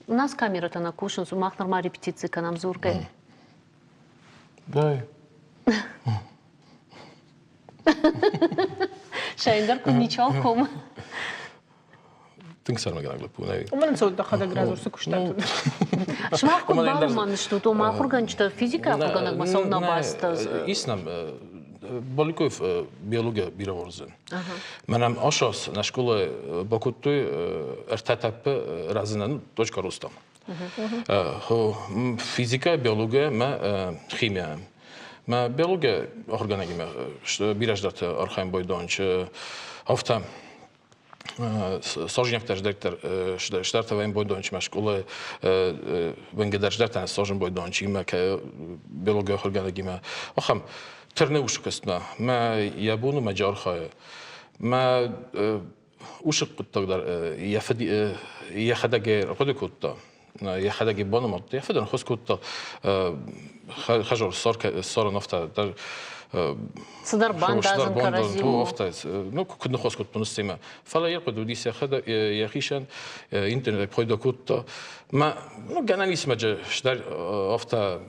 У нас камера-то на кушан, у мах нормально репетиции к нам зуркой. Да. Шайндер ничего ком. تنكسر مكان أغلب وناي. وما نسوي دخل جرازور سكوشتات. شماخ كبار ما نشتو تو ما خرجان شتا فيزيكا خرجانك ما صونا باستاز. إسنام بالكوف بيولوجيا بيرورزن. منام أشخاص نشكل بكتوي ارتتاب رازنن точка роста. هو فيزيكا بيولوجيا ما خيمياء. ما بيولوجيا أورجانيكي ما بيرجدت أرخام بيدانش أفتح Сожженев теж директор штатової бойдонч машколи венгедер штатан сожжен бойдонч има ке биология организма ахам терне ушкестна ма ябуну маджар хай ма ушق تقدر يفدي يخدج قد كنت يخدج بانو مط يفدن خص كنت خجر صار نفط در صدر باندازن كرازيو افتاز نو كنا خاص كنت بنستمع فلا يرقد ودي سخد يخيشن انترنت بيدا كنت ما نو جناني اسمه شدر افتا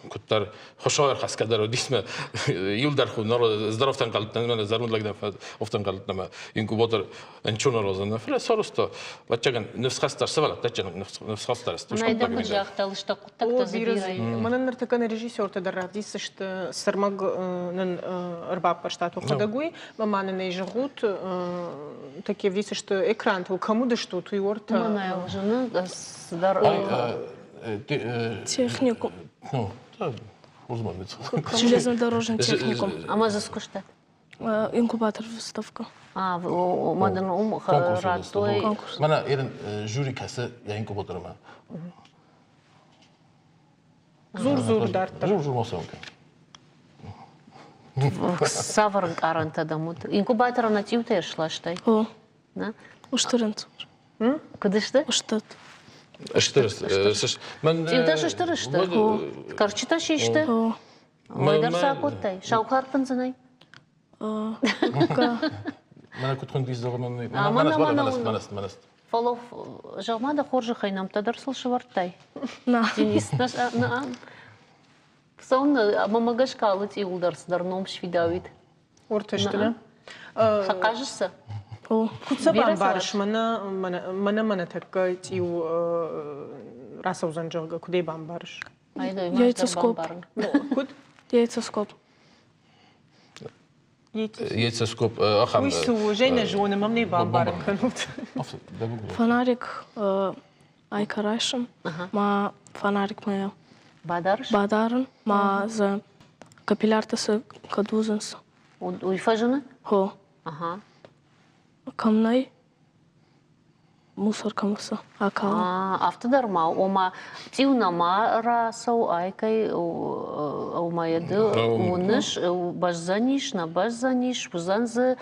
كنت خوشایر خاص کدر و دیسم یول در خود نرو زدرافتن قلت من زرون لگدم افتن قلت نما اینکوباتور انچون روزنه فلا سالستا بچگان نفس خاص در سوال تجن نفس خاص در است. نایده بجاخ تلشتا قطعت زبیرای. من نرتكن رежиссер تدرادي سشت سرمag نن أربعة باشتات وخدعوي ما نيجهوت تكيف دي سشت إكران تو كمو دشتو تو يورت. ما نيجهنا صدر. Техникум. Ну, да, uzmanīts. Железнодорожный техникум. А мы за сколько? Инкубатор выставка. А, мадан ратой. Mana yerin jüri kası yayın kubotarıma. Zor dartır. Zor olsa mümkün. Савар гаранта дамут. Инкубатор на тиуте шла штай. О. Да? Уштырент. Куда штай? Уштат. Штырыс. Мен. Тиуте штырыс штай. Карчита шиште. О. Ойдар сакоттай. Шаукар панзанай. Mana kutkun diz zaman. Manas. Фолов жалмада хоржи хайнам тадарсыл швартай. На. Денис наш на. Сон мамагаш калыт и ударс дарном швидавит. Ортештеле. Хакажса. О. Кутсабан барыш мана такка тиу расаузанжалга куде бан барыш. Яйцескоп. Куд? Яйцескоп. يتسكوب أخم ويسو جينا جون ممني بابارك كنوت Фонарик айкарашым, ма фонарик моя. Бадарш? Бадарын, ма за капилляртасы кадузынсы. Уйфажыны? Хо. Ага. Камнай мусор камысы. Акал. Автодарма, ома тиунама расау айкай ома еды уныш, бажзаниш, на бажзаниш, бужанзы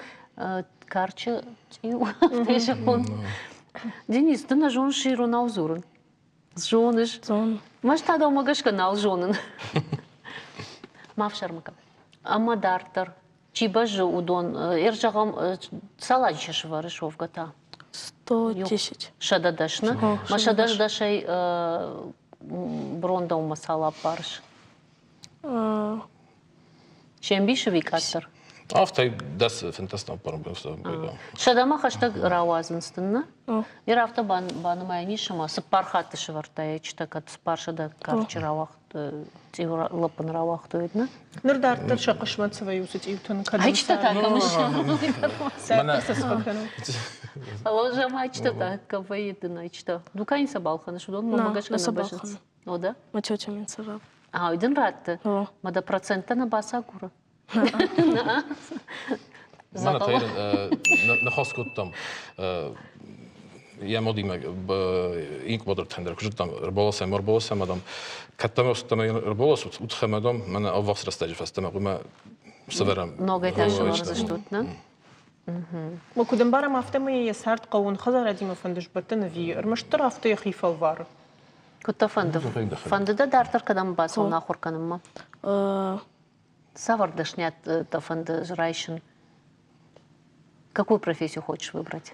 карчы тиу. Тежон. Денис, ты на жон ширу на узурын. Жоныш. Зон. Маш тада омагаш канал жонын. Мавшармака. Ама дартар. Чибажы удон. Эржагам салачыш варыш овгата. 110. Шададашны. Ма шададашай бронда ума салап барыш. Шембиши викаттар. After das fantastisch Шадама хаштаг рауазынстынны. Ер авто банымай нишама сыпархаты шывартай чтакат спаршада карчы рауахты тивра лапын рауахты өйдні. Нырдартыр шақышмат свою сетивтун кадым. Айчта такамыш. Сәртісі спакану. Ложама айчта такава едін айчта. Дукайын сабалханы шудон мамагашка набашыц. Ода? Ма тетя мен сарап. Ойдын ратты. Мада процентта на баса гуры. Mana tayrin nakhas kuttam я модим инкубатор тендер кужутам рболасам адам каттамостам рболасут утхамадам мана аввас растаji фастама гума саверам много этажи разыштутна ما كودن بارم افتمه یه سرد قوون خزر ادیم فندش بتن وی ارمشتر افته خیفال وار كنت فند ده دارتر كدام باسو ناخور كنما Савар дашнят тафанд жрайшин. Какую профессию хочешь выбрать?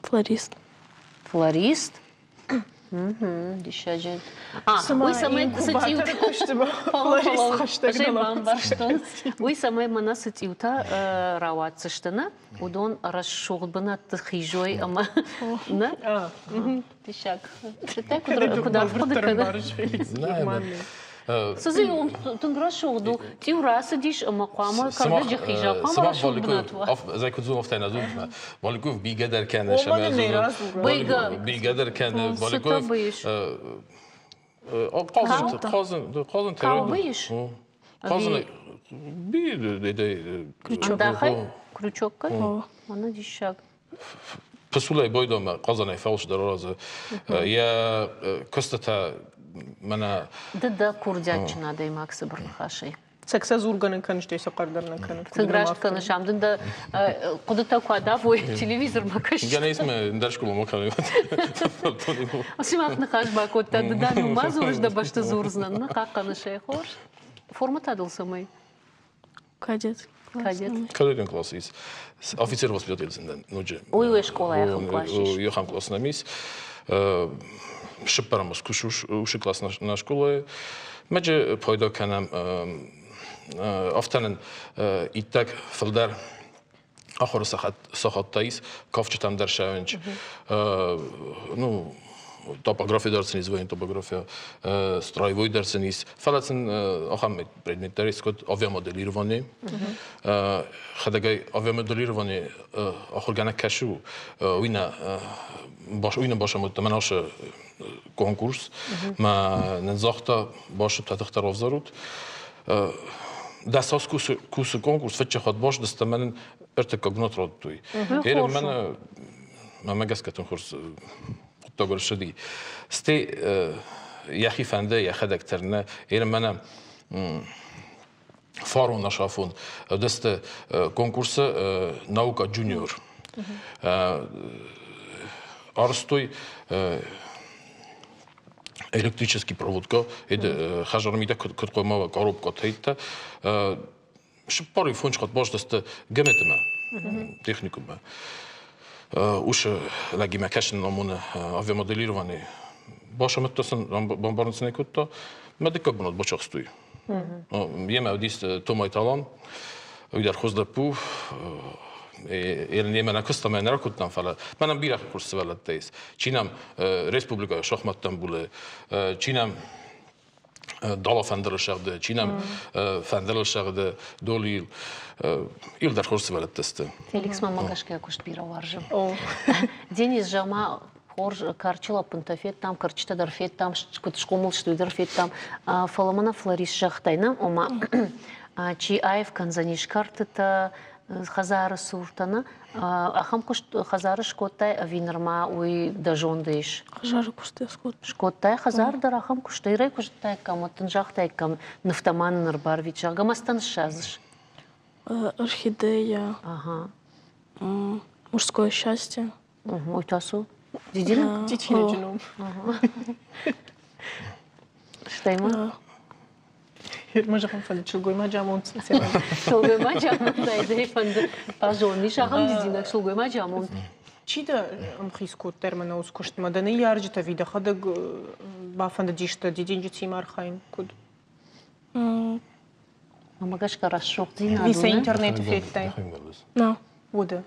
Флорист. Флорист? Дешаджет. Вы самой Вы самой мана сатиута рават сыштана. Удон расшурбана тхижой ама. На? Дешак. Куда Сазы он тунграшоду, ти урасы диш мақама кардажи хижака марашудбнатва. Зайкудзун офтайна дунтма. Баликов бигадер кане шамазун. Бигадер кане баликов. Қазын Кау бейш? Қазын би Андахай крючокка. Мана дишак. Пасулай бойдома қазанай фалш даразы. Я костата Mana da kurdjatçına da imaksı bir xaşay. Sekse zurganın kanıştı sakardarının kanır. Tıgraş kanışamdın da kudata kuada bu televizor makaş. Gene ismi derşkulu makanı. Asımak nakaş bakotta da numaz orada başta zurznan na как kanışay hoş. Format adılsa mı? Кадет. Kadın klası is. Oficer воспитательный, ночи. Ой, школа яхам класиш. Яхам класс на мис. Шипарам уши класс на школе. Мәже пайда канам афтанын и так филдар ахор сахаттайс кафчатам даршавинч. Ну топография дарсениз, военная топография, строевой дарсениз. Фалацин ахам предметари скот авиамоделирование. Хадагай авиамоделирование ахоргана кашу. Уйна башам тманаш конкурс. Ма незахта баш татахтар авзарут. Дасас курс конкурс фетче хат баш дастамен ертекагнот родтуй. Ерем мен мамагаскатун курс تقول شدي استي يا أخي فنده يا خدك ترنا إيرم أنا فارون نشافون دست كونكورس ناوكا جونيور أرستوي электрический проводка это хажармида кыркойма коробка тейта шиппары фончхат башдаста геметема техникума уж лаги макашин намуна авиамоделирование башам тасан бомбарницный кутта медик как бунат бачак стои ема одис томай талан уйдар хоздапу Елена кустама наркутам фала. Манам бирах курс валаттайс. Чинам республика шахматтан буле. Чинам Dalla fendel şerde, Çinem fendel şerde dolil. İl der hoş sevelet teste. Felix mamagaşka kuşt bira varjım. Deniz jama хор карчила пунтафет там, карчита дарфет там, кут шкомул что дарфет там, фаламана флорис шахтайна, ома чи айв канзаниш картата хазара суртана, ахам кушт хазара шкоттай авинарма уй дажондыш. Хазара куштай скот. Шкоттай хазар дар ахам куштайрай куштай кам, отын жахтай кам, нафтаман нарбарвич, агамастан шазыш. Орхидея. Ага. Мужское счастье. Уйтасу. Дидина? Тичиночину. Штайма? Може вам фали чулгойма джамон. Чулгойма джамон да идей фанды пажони шахам дидина чулгойма джамон. Чида амхиску термина ускоштма да не ярджита вида хадаг бафанда дишта дидинджи цимар хайм куд. Мамагашка расшок дина. Виса интернет феттай. На. Вода.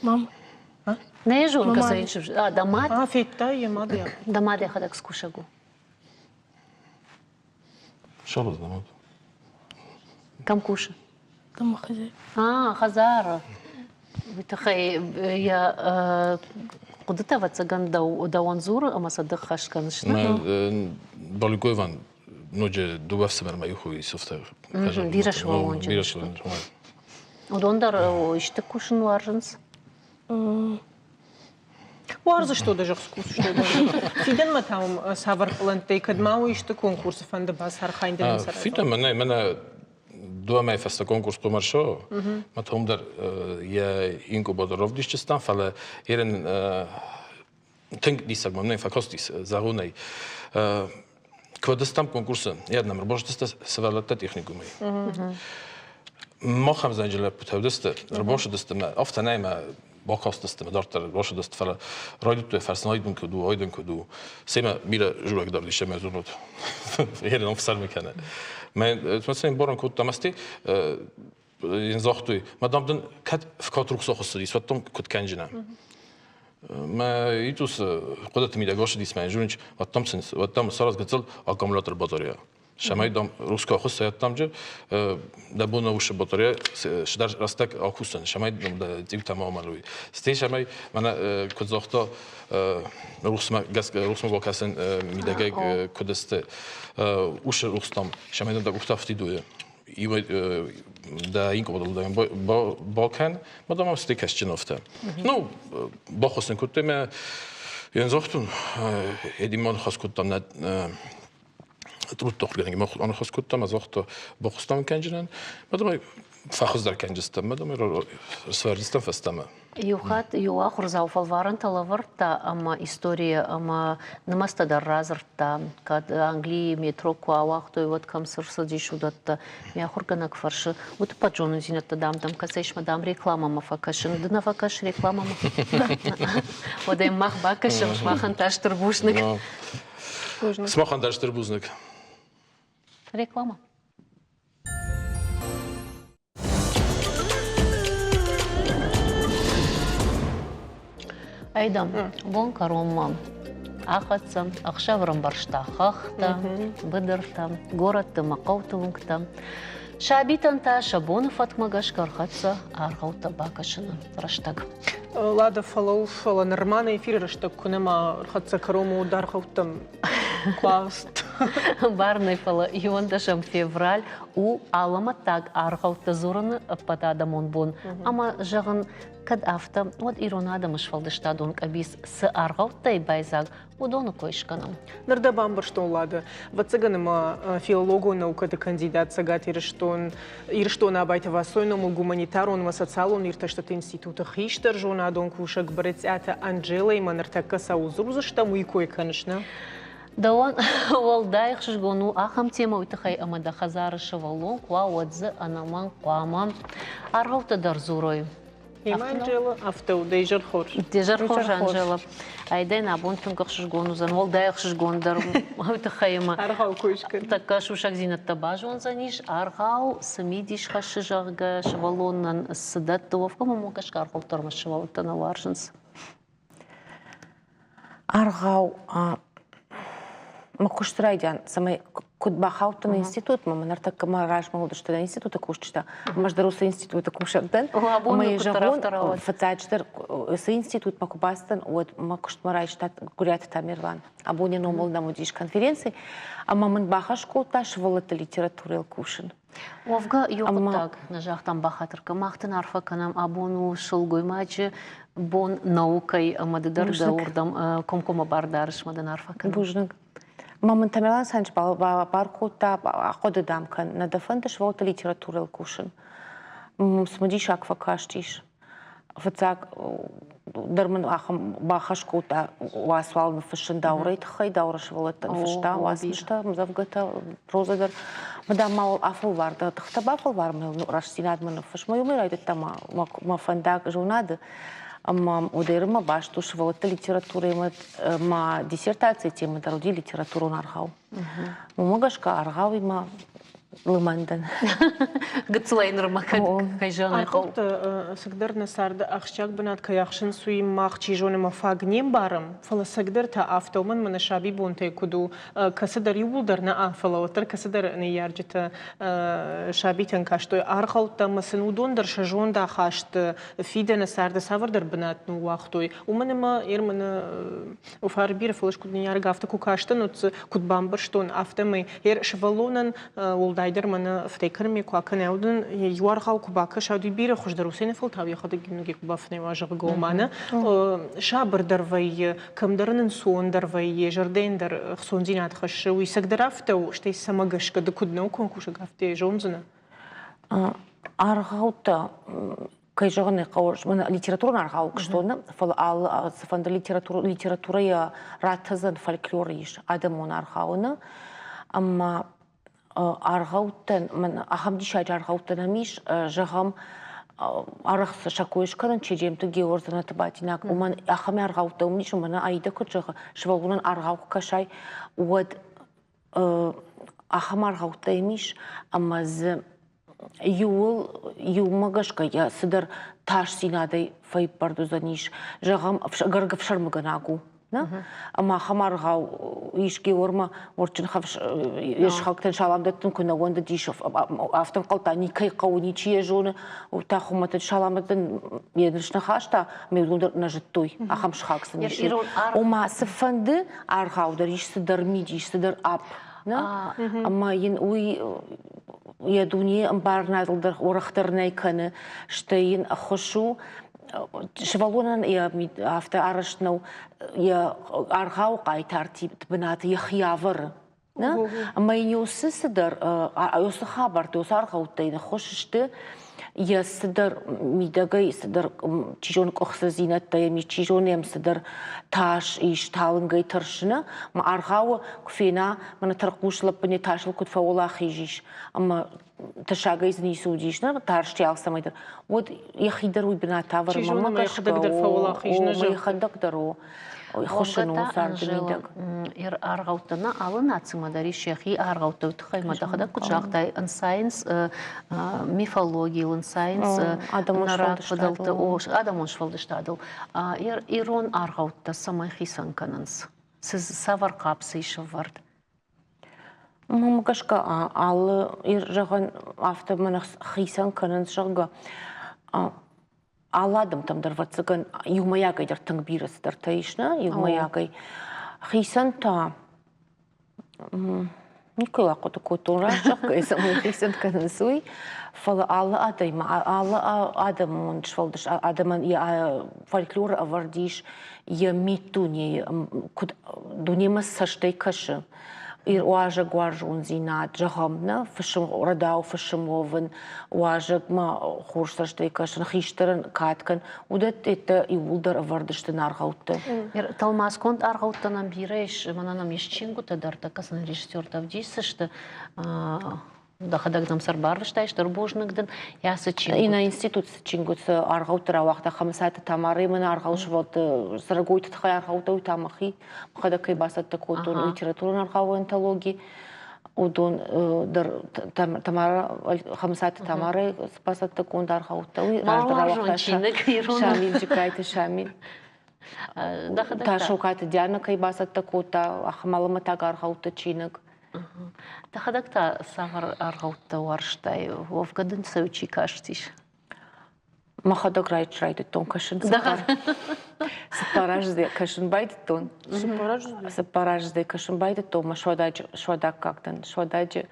Мам. Не е жонка за иншив. Дамат. Феттай е мадя. Дамат я хадак скушагу. Шалос дамат. Кам куша? Домохозяйка. Хазара. Витахай я кудата вацаган дауанзур, ама садах хашканшна. Баликойван ноже дубав семер маюху и софтер. Вираш валонча. Вираш валонча. Удондар иште кушин варжанс. Уарза что даже вкус, что даже. Фиден мы там саварпланты, кадмау иште конкурсы фанда бас хархайнден сарай. Фиден мене دوام فست کنکورس قمرشو ما توم در یه اینکو با دروف دیشتستم فعلا ایرن تنگ دیسک من نفکست دیس زغونی کودستم کنکورسن یاد نمر باش دست سوالات تکنیکومی ما خم زنجله بتودست رباش دست ما افتنای ما باکاست دست ما دارت باش دست فعلا رایدت تو فرسن آیدن کدو آیدن کدو سیما میره جوری دار دیشه مزونات ایرن افسر میکنه من مثلا باران کود تماستی این زاختوی مادام دن کد فکات روح ساخته دیس وقتم کود کنجنه ما ایتوس قدرت میده گاش دیس من جونیچ وقتم سراز گذل اکامولاتور باتریا شمای دام روسکا خوسته یادم جه دبون وش باتریا شدر راستک آکوستن شمای دام دیو تمام مالوی ستی شمای من کود زاخته روسما با کسان میده کدست وش روستم شمای دام گفتافتی دوه ایوه دا اینکو بدل دارم باکن مادام استی کشچی نفته نو با خواستن کدته من یه زاختون ادیمان خواست کدتم نه تروت دخل کنیم آن خواست کدتم از وقت با خواستم کنجنن مادام فخوز در کنجستم مادام رو سوارستم فستم Юхат юахур зауфалваран талаварта ама история ама намаста дарразарта кад Англии метро куавах той вот камсырса дишудатта мяхур ганак фаршы вот паджону зинатта дамдам касеш мадам реклама мафакашын дына факаш реклама одай мах бакашым махан таштырбушник смахан таштырбушник реклама. Айдам, бон каромма, ахатсам, ахшаврам барштахахта, быдыртам, городта мақаутывыңтам. Шабитанта шабоны фатмагаш кархатса архаута бакашына раштаг. Лада фалов нормальный эфир раштаг кунема архатса карому дархаутам класт. Барный фала юндашам февраль у аламатаг архаута зураны патадамон бон. Ама жагын кад афта вот иронада мышфалдыштадун кабис с архаутай байзаг удону койшканам. Нарда бамбарштон лада. Вацаганема филологу науката кандидат сагат ирштон абайта васойному гуманитарон социалон ирташтат института хиштер жонадон кушак брецята Анджела и манартака саузрузашта муйкой конечно. Да он волдайх шгону ахам тема уйтахай амада хазары шавалон куа отзы анаман куаман архаута дарзурой. Анджела автоу дежар хор. Дежар хор Анджела. Айдай на бон тунках шгону зан волдайх шгондар уйтахай ма. Архау койшкан. Така шушак зинат табажон заниш архау самидиш хашижарга шавалоннан сдат товка мамукаш архау тормаш шавалта на варшинс. Архау ما كنت رايدان سمي كنت بخاطر الانستيتوت ما نرتك ما راش ما ودشت الانستيتوت كوشتا مش دروس الانستيتوت كوشتن ما يجون فتاجدر الانستيتوت ما كوباستن وما كنت ما رايش قريت تاميرلان أبوني نومل на мудиш конференции أما من بخش كوتا شغلة الليتراتورة الكوشن وفقا يوقتاق نجاحتان بخاطر كماختن عارفة كنام أبونو شلقوي ماجي بون نوكي مددر دوردم كم باردارش مدن عارفة كنام بوجنك ما من تمران سانج باركوتا أخذ دام كان ندفنت شغلة الليتراتورة الكوشن سمديش أكفا كاشتيش فتاك درمن أخم باخش كوتا واسوال نفشن دوريت خي دورة شغلة نفشتا واسمشتا مزافقتا روزدر مدام ما أفل وارد تختبا أفل وارد من راشتينات من نفش ما يومي رايدتا ما فنداك جوناد أما وديرما باش تو شغلة الليتراتورة ما диссертация тема дороди литературу наргау. Мумагашка аргауи ма лымандан. Гцлейнер макан кайжаны қол. Сагдыр насарды ақшак бинат каяқшын суи мақ чижоны мафагнем барым. Фала сагдыр та автоман мана шаби бонте куду касадар юлдар на афала отыр касадар не ярджета шаби тен каштой арғаута масын удондар шажонда хашт фиде насарды савардар бинат ну вақтой. Уманыма ермана уфарбир фалаш кудни ярга авта кукаштан уц кудбамбар штон автомы ер швалонан улдайдер мана фтекерми куакан اودن یوار خاو کباکه شادی بیره خوش دروسین فلتاوی خود گیمنگی کبافنی واجق گومانه شابر دروی کم درن سون دروی جردین در خسونزینات خش ویسک درافته و شتی سماگش کد کدنو کنکوش گفته جونزنه аргаута кайжаганы кауш мен литература аргау кыштоны фал ал сфанда литература я ратазан фольклор иш адамон аргауны амма аргауттан мен ахамдиша аргауттан амиш жагам арахс шакоишкан чежемты георзанат батинак уман ахами аргаутта умниш умана айда кучага швагунан аргау кашай вот ахам аргаутта имиш амаз юмагашка я сидер таш синадай фай пардузаниш жагам гаргав шармаганагу أما خمر غاو يشكي ورما ورتشن خفش يشخك تنشالام دتن كنا وند ديشوف أفتن قلتاني كي قوني شيء جون وتاخو ما تنشالام دتن يدرش نخاشتا ميلون نجتوي أخم شخاك سنيش وما سفند أرغاو دريش سدر ميديش سدر أب أما ينوي يا دنيا أمبارنا در ورخترناي كنا شتين أخشو شوالونن يا أفتى أرشنو يا أرغاو قاي ترتيب بنات يخيافر نا أما يوسس در يوس خبر توس أرغاو تين خوششت يصدر ميداغي صدر تيجون كخص زينة تيمي تيجون يم صدر تاش إيش تالنغي ترشنا ما أرغاو كفينا من ترقوش لبني تاش لكود فولا خيجيش أما تشاغي زني سوديشنا تارش تيال سمايدر ود يخيدرو بنا تافر ماما كشكو يخدقدرو خوشنو ساردميدق ير أرغوتنا على ناتسما داري شيخي أرغوتو تخي ما دخدا كتشاغتاي ان ساينس ميثولوجي ان ساينس نرات فضلت اوش ادمونش فضلشتادل ير ايرون أرغوتا سماي خيسان كاننس سز سافر قابسي شوارد ماما كشكا على يرجعن after من خيسان كاننس شغا Аладым там дарвацыган юмаягай дар тыңбирас дар таишна юмаягай хисан та никола кото котора шакай самой хисан канасуй фала алла адайма алла адам он швалдыш адаман я фольклор авардиш я митуне дунема саштай кашы Ir oaja guarjun zinat jahamna fishim radau fishim oven oaja ma khurstashte kashin khishtaran katkan udat etta iuldar avardishten argautte. Ir talmas kont argauttanam bireish mananam yishchingu tadarta kasan rejisseur tavdisishte дахадагдам сарбарвштайш дарбожнагдын ясычин и на институт сычингут аргаутра вахта хамсата тамары мен аргаушвот саргойт тхай аргаутой тамахи хадакай басат такоту литературный аргау антологии удон дар тамара хамсата тамары спасат такон аргаутой раздра вахта шамил жикайта шамил Та шукаты Диана кайбасат такота, ахмалыма так аргауты чинык. Тахадакта сагар аргаутта варштай, вовгадын саучи каштиш. Махадак райды тон кашын сапар. Сапаражды кашын байды тон. Сапаражды кашын байды тон. Ма швадак как-то. Швададжи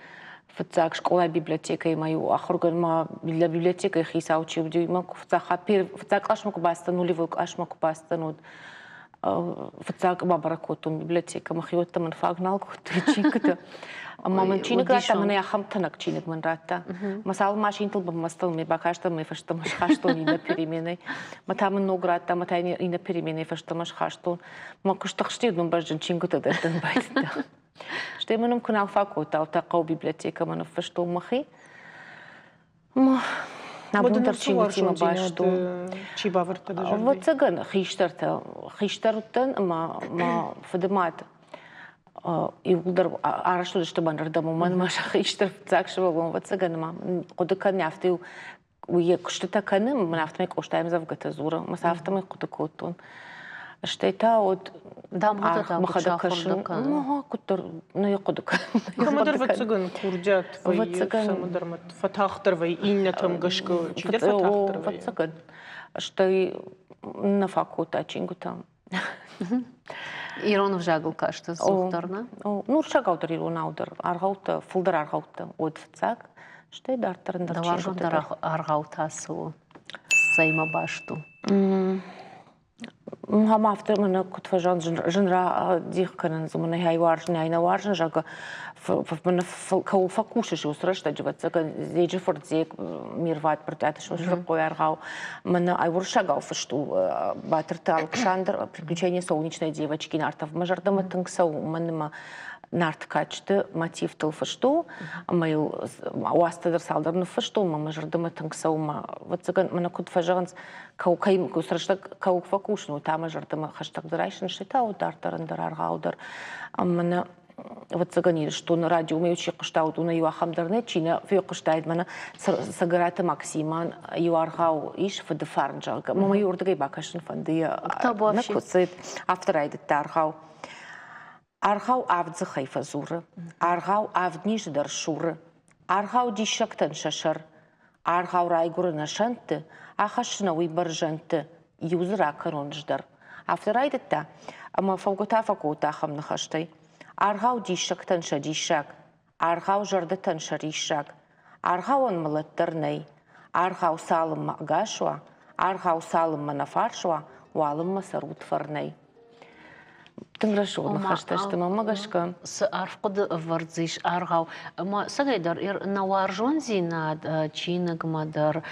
фцак школа библиотека и мою ахурган для библиотека их иса учил. Фцак ашмак бастан, нулевок ашмак бастан. Фцак бабаракотун библиотека. Махиотта ман фагнал кухты чинката. Маман чиник рата мана яхам танак чиник ман рата. Масал машинтл бамастал ми бакашта ми фаштамаш хаштон ина перемены. Матаман много рата матай ина перемены фаштамаш хаштон. Ма куштахшти дун бажан чинката датан байта. Что мы нам канал факота, а такая библиотека мы нафаштол махи. Ма набунтар чингутима башту. Чибаварта даже. Вот цаган хиштартан ма фадемат. И удар арашло что банрдаму ман маша хиштар цакшва вот цаган ма кодакан яфту уе кштата каны нафтмек оштаем завгата зура масафтамек кодакотон. Что это от махадакашин, кутер, ну я кодак. Камадар ватсаган курдят, самадар фатахтарвай, инна там гашко, чидер фатахтарвай. Ватсаган, что и на факута чингута. Иронов жагл кашта зухтарна. Ну шагаудар иронаудар, аргаута, фулдар аргаута от фцак, что и дартарн дарчингута. Даваржондар аргаутасу сайма башту. Мама автор мана кутфажан женра дихканан зумана хайваржна айна варжна жага мана кау факуши же усрашта джватса зеже фордзе мирват протят что шракояргау мана айвуршагау фашту батерта Александр приключения солнечной девочки нартов мажардама тыңсау манма нарт качты мотив тыл фашту майл уастадыр салдырны фашту мажардама тыңсау вот цаган мана кутфажан кау кайм кусрашта кау факушну там жартама хаштаг дырайшын шита удартарындар аргаудар мана вот цагани что на радио умеючи кыштаут уна юахамдарны чина фе кыштайд мана сагарата Максиман юаргау иш фдфарнжага мама юрдагай бакашын фандия на кусит автор айдыт аргау аргау авдзы хайфазуры аргау авдниш даршуры аргау дишактан шашар аргау райгуры нашанты ахашна уйбаржанты юзра каронждар автор айдытта ама фаугата факута хамны хаштай аргау дишактан шадишак аргау жардытан шаришак аргау он малаттарнай аргау салым магашва аргау салым манафаршва уалым масарут фарнай Тыңрашуын хашташты мамагашка. С арфқуды вардзиш аргау. Ма сагайдар наваржон зинад чинагмадар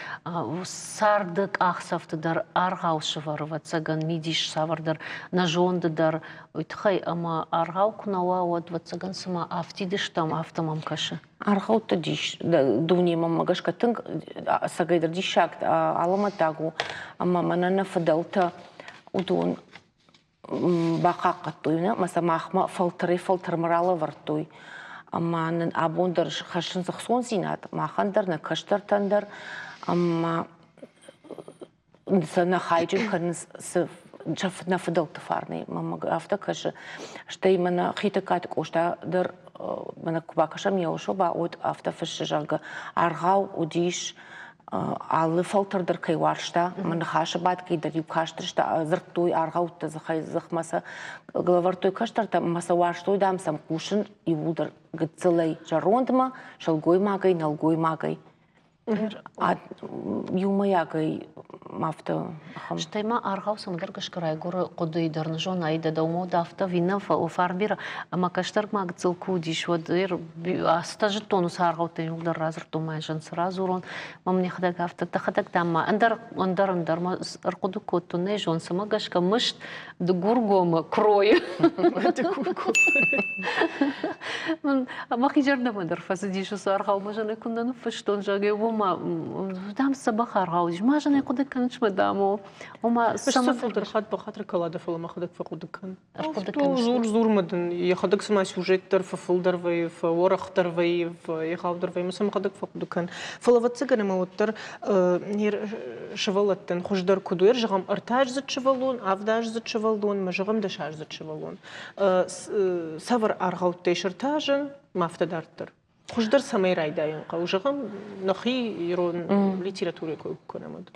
сардык ахсафтыдар аргау шыварват саган мидиш савардар нажондыдар. Уйтхай ама аргау кунава вот ватсаган сама автидыштам автомам кашы. Аргау тадиш дуни мамагашка тынг сагайдар дишак аламатагу ама манана фадалта удун бақақаттуйна, маса махма фалтырмыралы вартуй. Аманын абондар хашын зықсон зинат, махандар на каштартандар, ама на хайджин каныз на фадалты фарный. Мама авто кашы, что именно хитакатик уштадар, мана кубакашам яушо ба от авто фашжага аргау удиш, алы фалтырдар кайваршта, мана хашы бат кейдар юкаштыршта, зырттуй аргаутта захай захмаса главартой каштарта, маса варштой дамсам кушын и вудар гыцылай жарондма, шалгой магай, налгой магай. Юмаягай мафта. Штайма аргау самдар кашкарай горы кодыйдар жон айда дауму дафта вина фарбира, ама каштар магцыл кудиш водыр астажы тонус аргаута юлдар разрту майжан сразу рон мамне хадак афта тахадак дамма андар ма аркуду котту не жон сама гашка мышт дгургома крой. Ама хижарда мадар фасадишу аргау мажаны кундан фаштон жаге ома дам собака аргауж мажаны куды канчмы даму ома сама фулдерхат бахатр калада фулма ходак факудыкан зурмадын я ходак сама сюжеттер фулдервей форахтервей яхаудервей сама ходак факудыкан фулаватсыганы мауттер нир шевалаттен хуждар кудуер жагам артаж зачевалун авдаж зачевалун мажагам дашаж зачевалун савар аргаут тешертажен мафтадартер хуждар самай райдайын қаужағам нахи ирон литературе көй көремед.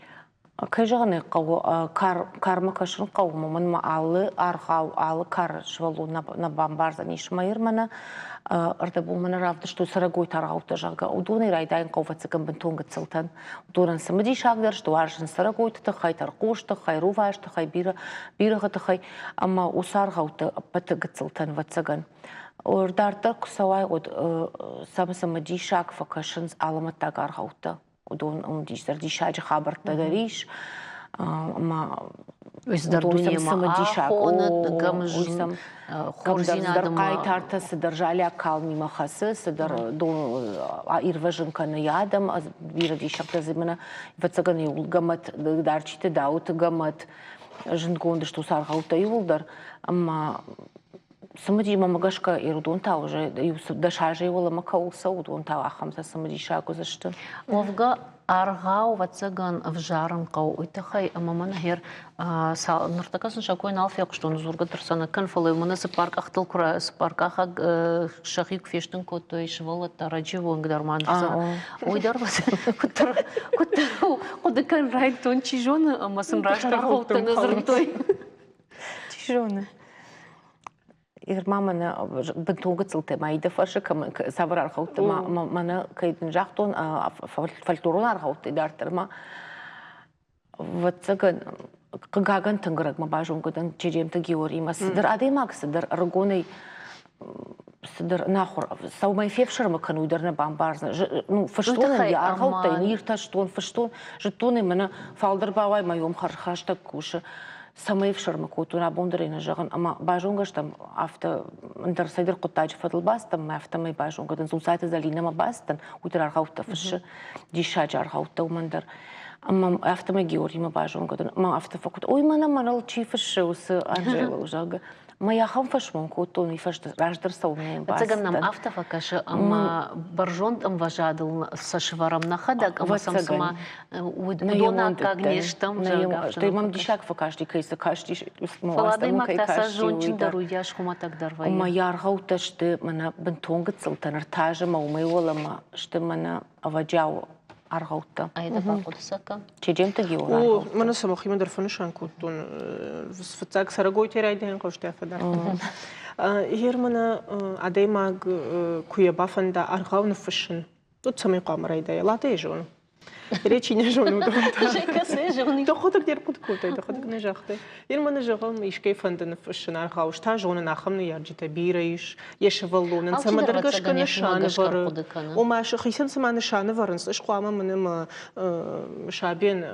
Кайжағаны қау карма кашын қау мамын алы арғау алы кар швалу на бамбарда нишмайыр мана арда бұл мана равды что сарагой тарғауты жағы удуны райдайын қау вацыгын бінтонғы цылтан удуран самыди шағдар что аржын сарагой тұтықай тарқуш тұқай руваш тұқай бирығы тұқай ама усарғауты патығы цылтан вацыгын Ордартар кусавай от самсама дишак факашынс аламатта гаргаута. Удон дишдар дишаджи хабарта дариш. Ма Уздардуния маахона гамжин хорзинадам кайтарта содержали акалми махасы содер до ирважин канаядам бира дишакта зимана вацаган юлгамат дарчите даут гамат жингонды что саргаута юлдар ама Самади мамагашка ирудунта уже дашажи его макаулса удунта ахамса самади шаку зашты. Овга аргау вацаган в жаран кау уйтахай мамана хер нуртакасын шакойн алфяк что нузурга тарсана канфалы мана сапарк ахтал кура сапаркаха шахик фештин котой швала тараджи вонгдарман ойдар бас кудакан райтон чижона амасын рашта хоута назртой чижона Мамана бентуга цылты майда фашы савар архауты мана кайдын жақтон фольклорун архауты дартырма ватсаган кыгаган тынгырак ма бажунгудан черемті георгий сыдыр адаймак сыдыр рыгоной сыдыр нахур саумай февшырма кануйдарна бамбарзна ну фаштоны я архауты нирта штон фаштон жетоны мана фалдыр бавай майом хархашта кушы Самый в шарма кутура бондарина жаган, ама бажунгаш там авто интерсайдер кутач фадлбастам, ма авто май бажунга дан зулсайта залина ма бастан, утра архаута фш, дишач архаута умандар, ама авто май георгий ма бажунга дан, ма авто факут, ой мана манал чи фш ус Анжела ужага. Моя хамфашмон кутун и фаш раждар саумеем бастан. Цаган нам авто факаша, ама баржон там важадыл со шваром на хадак, ама сам сама удона кагнештам жага. Что имам дишак факашди кайса кашди Фаладай мактаса жончин даруяш хума так дарвай. Моя архаута что мана бентонга цылтанар тажа маумай волама что мана аваджау архаута. Айда бакудсака. Чедемте гео. О, мана самохима дарфанышан кутун. Сфацак сарагой терайден коште фадар. Ермана адаймаг куябафанда архавны фышын. Тут самый камрайда. Латей жон. Речи не жону. Доходок дер путкутай, доходок не жахтай. Ермана жагам ишкей фанданы фышын архауш та жоны нахамны ярджита бирайш. Ешевалунын самадаргашка нишаны вары. Омашы хисан сама нишаны варын. Ишқуама мыным шабен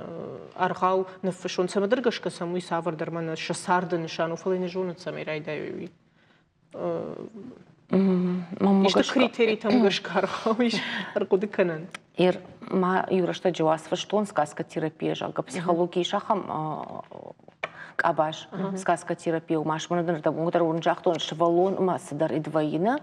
архау нафышон самадаргашка самуй савардар мана шасарды нишану фалайны жоны самай райдаюй. Ишта критерий там гашка архауиш аркуды канан. Ир ма юрашта джуасфа штон сказка терапия жага психология шахам кабаш сказка терапия маш мана да мудар он жахтон швалон масдар идваина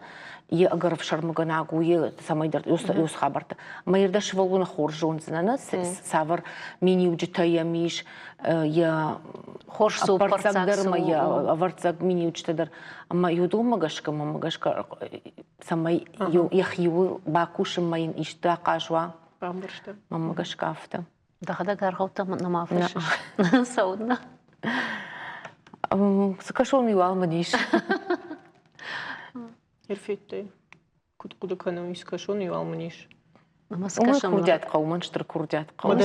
и агар в шармаганагу е самайдар юс хабарта майрда швалон хоржон знана савар мини уджитая миш я хорсу парцагдар моя аварцаг мини уджитадар ама юду магашка мамагашка самай яхью бакушым майын ишта кашва бамбуршта мамагашка авта дахада гаргаута намафыш саудна Закашон юал маниш. Ерфетте. Куда канам искашон юал маниш. Курдят қауман штыр курдят қауман.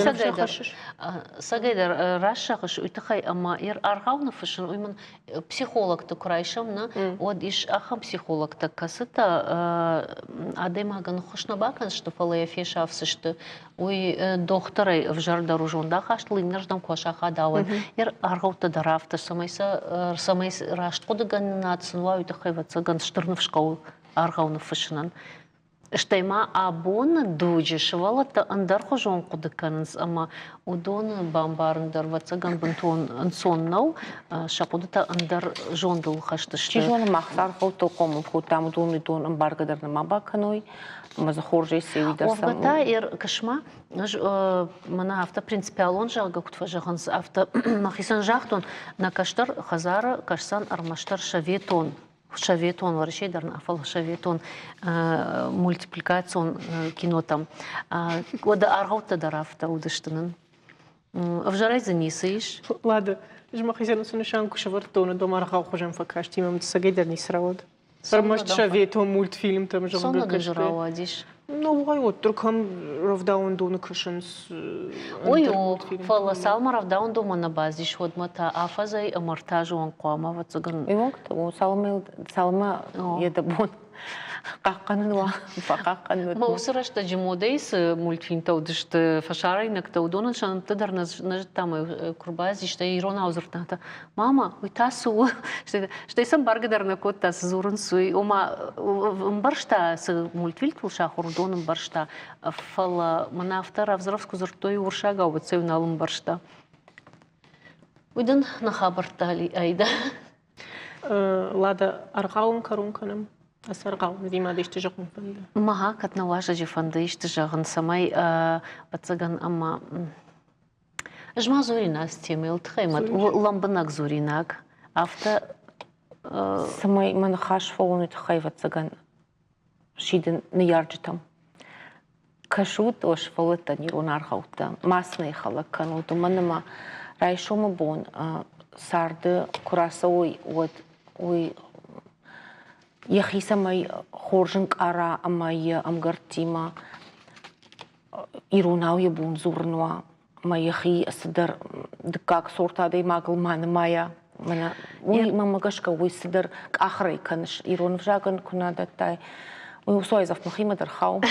Сагайдар рашағыш үйтіқай ама ер арғауны фышын уймын психологты құрайшым на од иш ахам психологты касыта адаймаган хушна бакан что фалая феша афсышты уй докторай в жардару жонда хаштыл иннаждам кошаха давай ер арғауты дарафты самайс рашт қодыган нацынла үйтіқай ватсаган штырны фшқау арғауны фышынан Штайма абон дуджишвала та андар хожон кудыканс, ама удон бамбарндар вацаган бантон ансоннау, шапудата андар жондул хаштышты. Чижон махсар хото кому хутам дун амбаргадар на мабаканой, мазахоржей севидар сам. Овгата ир кашма, мана авто принципиалон жага кутфажаганс авто махисан жахтон на каштар хазара кашсан армаштар шаветон. Шаветон, вообще дарна афал шаветон, мультипликацион кино там. Кода аргаута дарафта удыштынын. Авжарай занисаиш. Лада, жмахизяну сунешанку шавартона дома аргау хожем факаш, тимам сагайдар нисравод. Армашт шаветон мультфильм там же. Сонна гажравадиш. Ну, вот, только равдаун дуну кашенс. Ой, фала салма равдаун дума на базе шодмата афазай амартажу анқуама вацаган. Ивонкта, салма едабон. Каккануа, факаккануа. Маусырашта жимодейс мультфильм таудышты фашарай нактаудонан шанты дар нажтамы курбази шта ирона аузыртната. Мама, уйтасу, штайсам баргадарна кот тас зурынсуй. Ома мбаршта с мультфильм тулша хурдонан баршта. Фала манафтара взровску зуртой уршага уцев налым баршта. Уйдан на хабартали айда. Лада аргаун карунканам. Асаргау, видимо, дишти жагын фанды. Маха катна ваша же фанды ишти жагын самай пацаган ама жма зоринак стемил тхаймат ламбанак зоринак авто самай манахаш фолунит хайват цаган шиден неярджитам. Кашут ош фолата нирон аргаута масны халаккану туманама райшома бон сарды курасауй вот ой Яхисамай хоржинг ара амай амгартима ирунау ебун зурнуа маяхи сидар дкак сорта дей магл мая мана уй мамагашка уй сидар ахрай канш ирун вжаган кунадаттай уй усойзав махимадар хау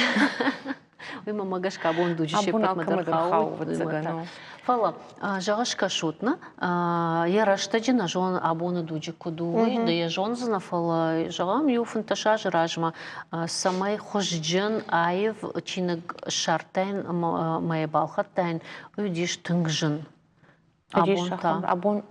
уй мамагашка бон дуджише патмадар хау Фала, жагашка шутна, я раштаджина жон абона дуджи кудуй, да я жон зна фала, жагам ю фанташа жражма, самай хожджен аев чинаг шартайн мая балхаттайн, уйдиш тынгжын. Абон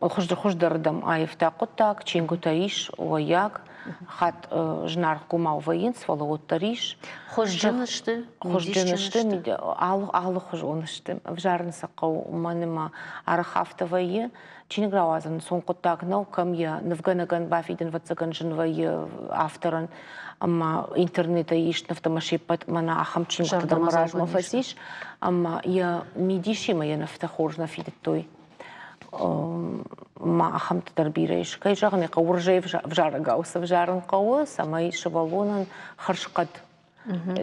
хождардам аев такотак, чингутаиш, ояк, хат жнар кумау воинствовала от тариш. Хождженышты, алы хожонышты. В жарнса кау манима арахафтовые. Чинграуазан сонкотак нау камья навганаган бафиден вацаган жинвые авторан. Ама интернета иш нафтамашипат мана ахам чингта дамаражма фасиш. Ама я мидишима я нафтахоржна фидет той. ما أخمت تربيريش كي جغني قور جاي فجار قاوس فجار قاوس أما يشبالون خرج قد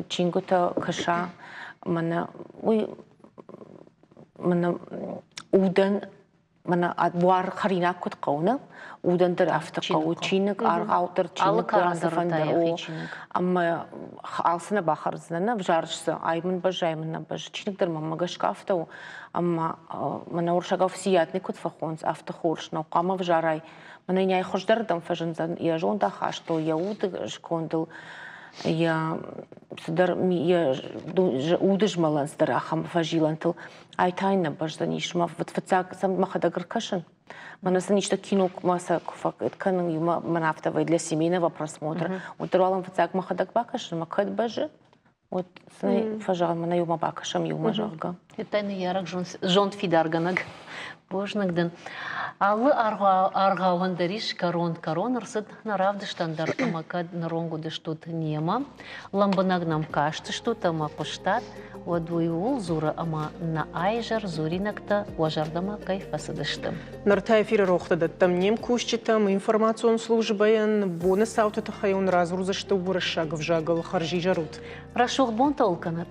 تشينغوتا كشا من ودن من أدوار خرينا كت قونا ودن درافت قو تشينك أرغاوتر تشينك درافندر أما خالصنا بخرزنا فجارش أي من بجاي من بج تشينك در ما مجش كافتو أما من أورشة قفسياتني كنت فخونس أفت خورش نوقامة فجاراي من يناي خوش دردم فجنزن يا جون دخاشتو يود شكوندل يا صدر يا ودج مالانس در أخم فجيلانتل أي تاينا بجدنيش ما فتفزاك سام ما خدا гркашен من نيشتا кино масса факт كان يوم منافتا для семейного просмотра утралам فتзак ما خدا бакашен ما кад баже вот сны фажал мана юма бакашам юма жарга Тайны ярак жон фидарганаг божнагден алы аргауандариш карон арсыд наравды штандар амакад наронгу дештут нема ламбанаг нам кашты штут ама поштат Уадуйул зура ама на айжар зуринакта уажардама кайфасыдышты. Нарта эфирі роқтады. Там нем кушчитам информацион службаян бонус аутота хайон разрузашты урышагов жагал харжи жарут. Рашух бон толканат.